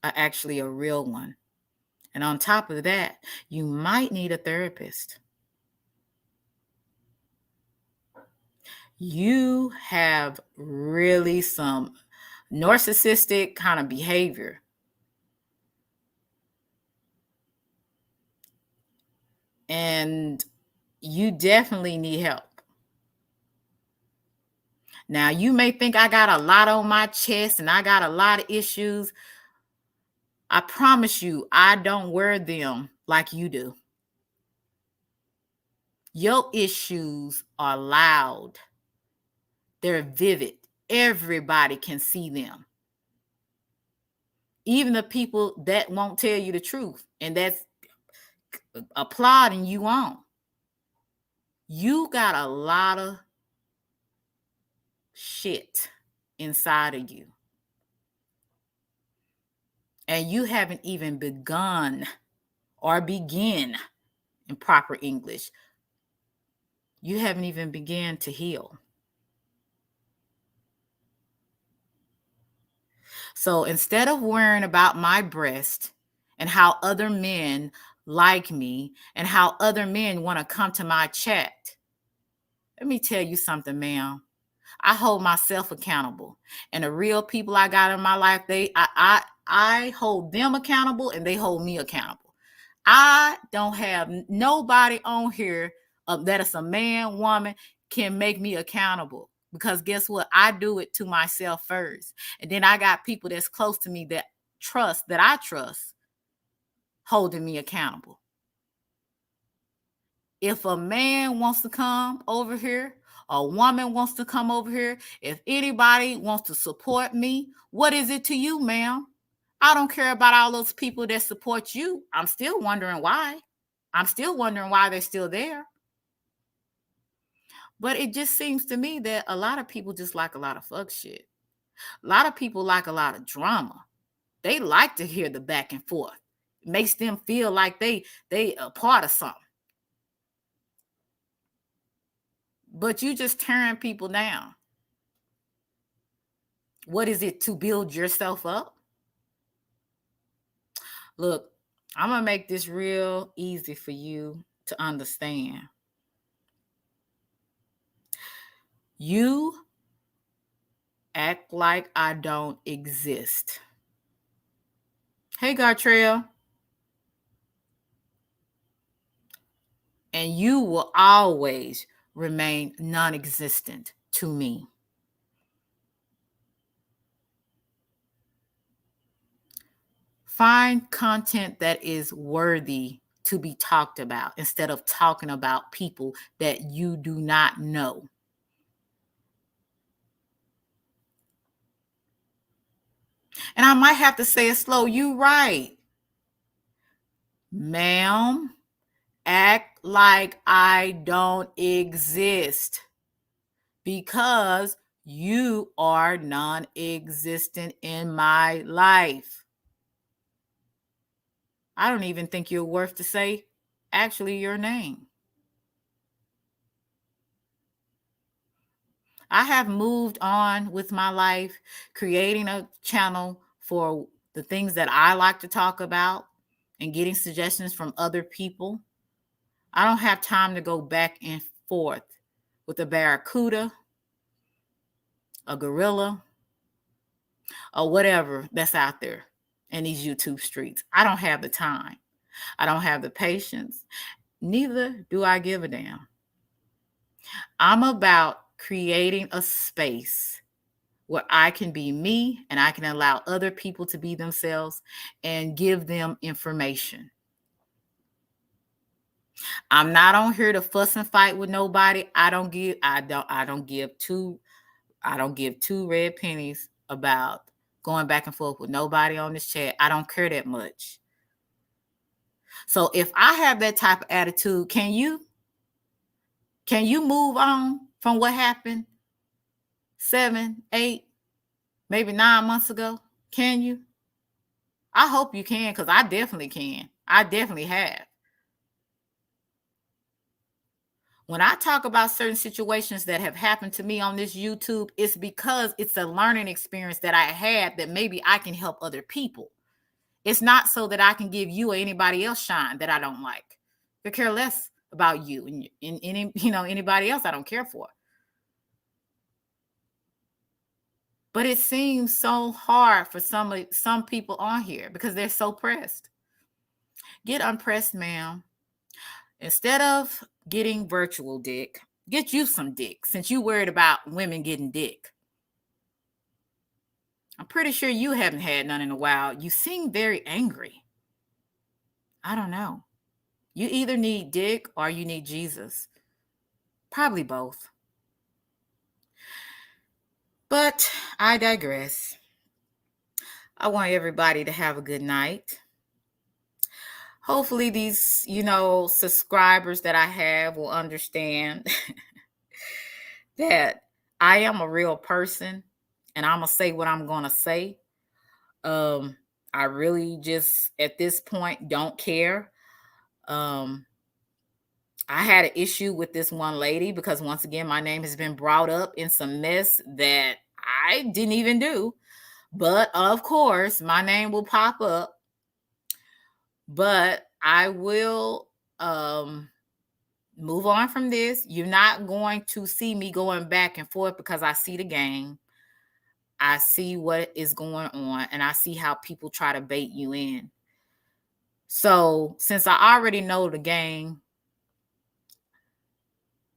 actually a real one. And on top of that, you might need a therapist. You have really some narcissistic kind of behavior. And you definitely need help. Now, you may think I got a lot on my chest and I got a lot of issues. I promise you, I don't wear them like you do. Your issues are loud, they're vivid. Everybody can see them. Even the people that won't tell you the truth, and that's applauding you on. You got a lot of shit inside of you. And you haven't even begun or begin in proper English. You haven't even begun to heal. So instead of worrying about my breast and how other men like me and how other men want to come to my chat, let me tell you something, ma'am. I hold myself accountable. And the real people I got in my life, I hold them accountable and they hold me accountable. I don't have nobody on here that is a man, woman, can make me accountable. Because guess what? I do it to myself first. And then I got people that's close to me that I trust, holding me accountable. If a man wants to come over here, a woman wants to come over here, if anybody wants to support me, what is it to you, ma'am? I don't care about all those people that support you. I'm still wondering why. I'm still wondering why they're still there. But it just seems to me that a lot of people just like a lot of fuck shit. A lot of people like a lot of drama. They like to hear the back and forth. It makes them feel like they a part of something. But you just tearing people down. What is it, to build yourself up? Look, I'm going to make this real easy for you to understand. You act like I don't exist. Hey, Gartrell. And you will always remain non-existent to me. Find content that is worthy to be talked about instead of talking about people that you do not know. And I might have to say it slow. You right. Ma'am, act like I don't exist because you are non-existent in my life. I don't even think you're worth to say actually your name. I have moved on with my life, creating a channel for the things that I like to talk about and getting suggestions from other people. I don't have time to go back and forth with a barracuda, a gorilla, or whatever that's out there in these YouTube streets. I don't have the time. I don't have the patience. Neither do I give a damn. I'm about creating a space where I can be me and I can allow other people to be themselves and give them information. I'm not on here to fuss and fight with nobody. I don't give two red pennies about going back and forth with nobody on this chat. I don't care that much. So if I have that type of attitude, can you move on from what happened 7, 8, maybe 9 months ago? Can you? I hope you can, because I definitely can. I definitely have. When I talk about certain situations that have happened to me on this YouTube, it's because it's a learning experience that I had that maybe I can help other people. It's not so that I can give you or anybody else shine that I don't like. I care less about you and anybody else I don't care for. But it seems so hard for some people on here because they're so pressed. Get unpressed, ma'am. Instead of getting virtual dick, get you some dick, since you worried about women getting dick. I'm pretty sure you haven't had none in a while. You seem very angry. I don't know. You either need dick or you need Jesus. Probably both. But I digress. I want everybody to have a good night. Hopefully these, subscribers that I have will understand that I am a real person and I'm going to say what I'm going to say. I really just, at this point, don't care. I had an issue with this one lady because, once again, my name has been brought up in some mess that I didn't even do. But, of course, my name will pop up. But I will move on from this. You're not going to see me going back and forth because I see the game. I see what is going on, and I see how people try to bait you in. So since I already know the game,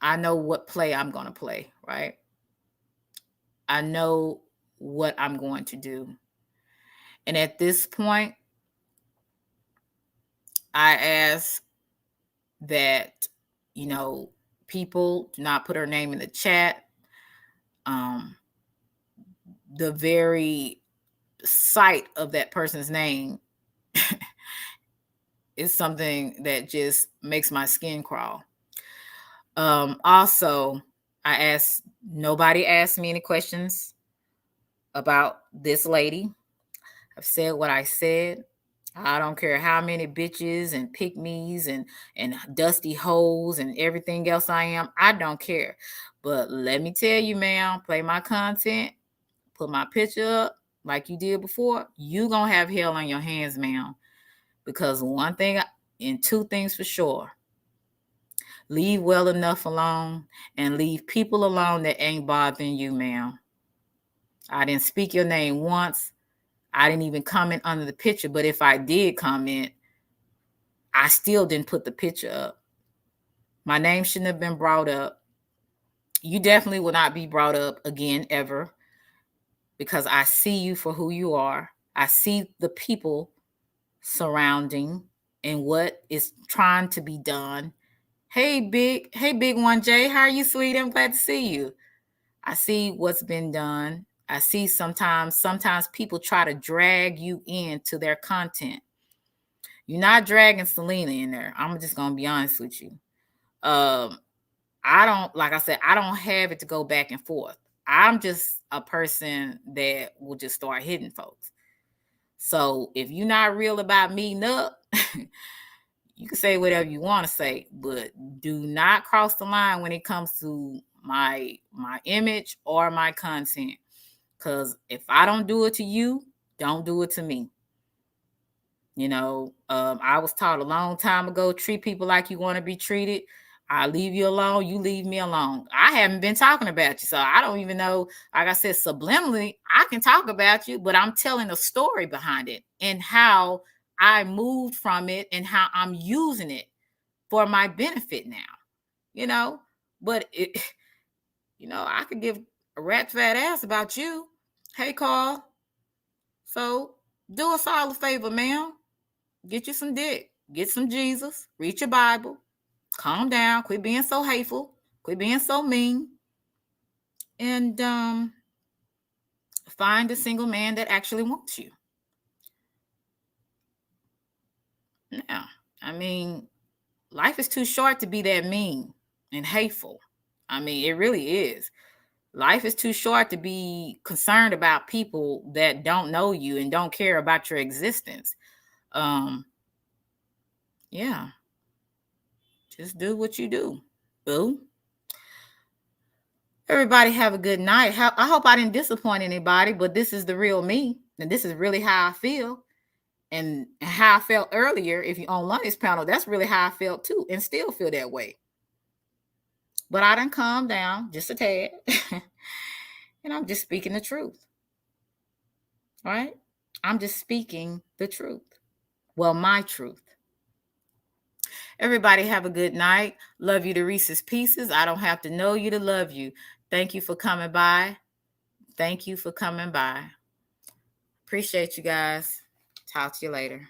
I know what play I'm going to play, right? I know what I'm going to do. And at this point, I ask that, people do not put her name in the chat. The very sight of that person's name is something that just makes my skin crawl. Also, Nobody asked me any questions about this lady. I've said what I said. I don't care how many bitches and pick me's and dusty hoes and everything else I am. I don't care. But let me tell you, ma'am, play my content, put my picture up like you did before. You gonna have hell on your hands, ma'am. Because one thing and two things for sure. Leave well enough alone and leave people alone that ain't bothering you, ma'am. I didn't speak your name once. I didn't even comment under the picture, but if I did comment, I still didn't put the picture up. My name shouldn't have been brought up. You definitely will not be brought up again ever, because I see you for who you are. I see the people surrounding and what is trying to be done. Hey big one, Jay, how are you, sweet? I'm glad to see you. I see what's been done. I see sometimes people try to drag you into their content. You're not dragging Selena in there. I'm just gonna be honest with you. I don't, like I said, I don't have it to go back and forth. I'm just a person that will just start hitting folks. So if you're not real about meeting up, you can say whatever you want to say, but do not cross the line when it comes to my image or my content. Because if I don't do it to you, don't do it to me. I was taught a long time ago, treat people like you want to be treated. I leave you alone, you leave me alone. I haven't been talking about you, so I don't even know. Like I said, subliminally, I can talk about you, but I'm telling a story behind it and how I moved from it and how I'm using it for my benefit now. But I could give a rat's fat ass about you. Hey, Carl. So do us all a favor, ma'am. Get you some dick. Get some Jesus. Read your Bible. Calm down. Quit being so hateful. Quit being so mean. And find a single man that actually wants you. Now, I mean, life is too short to be that mean and hateful. I mean, it really is. Life is too short to be concerned about people that don't know you and don't care about your existence. Yeah. Just do what you do. Boo. Everybody have a good night. I hope I didn't disappoint anybody, but this is the real me. And this is really how I feel. And how I felt earlier, if you're on Lonnie's panel, that's really how I felt too, and still feel that way. But I done calmed down just a tad. And I'm just speaking the truth. All right? I'm just speaking the truth. Well, my truth. Everybody have a good night. Love you to Reese's Pieces. I don't have to know you to love you. Thank you for coming by. Thank you for coming by. Appreciate you guys. Talk to you later.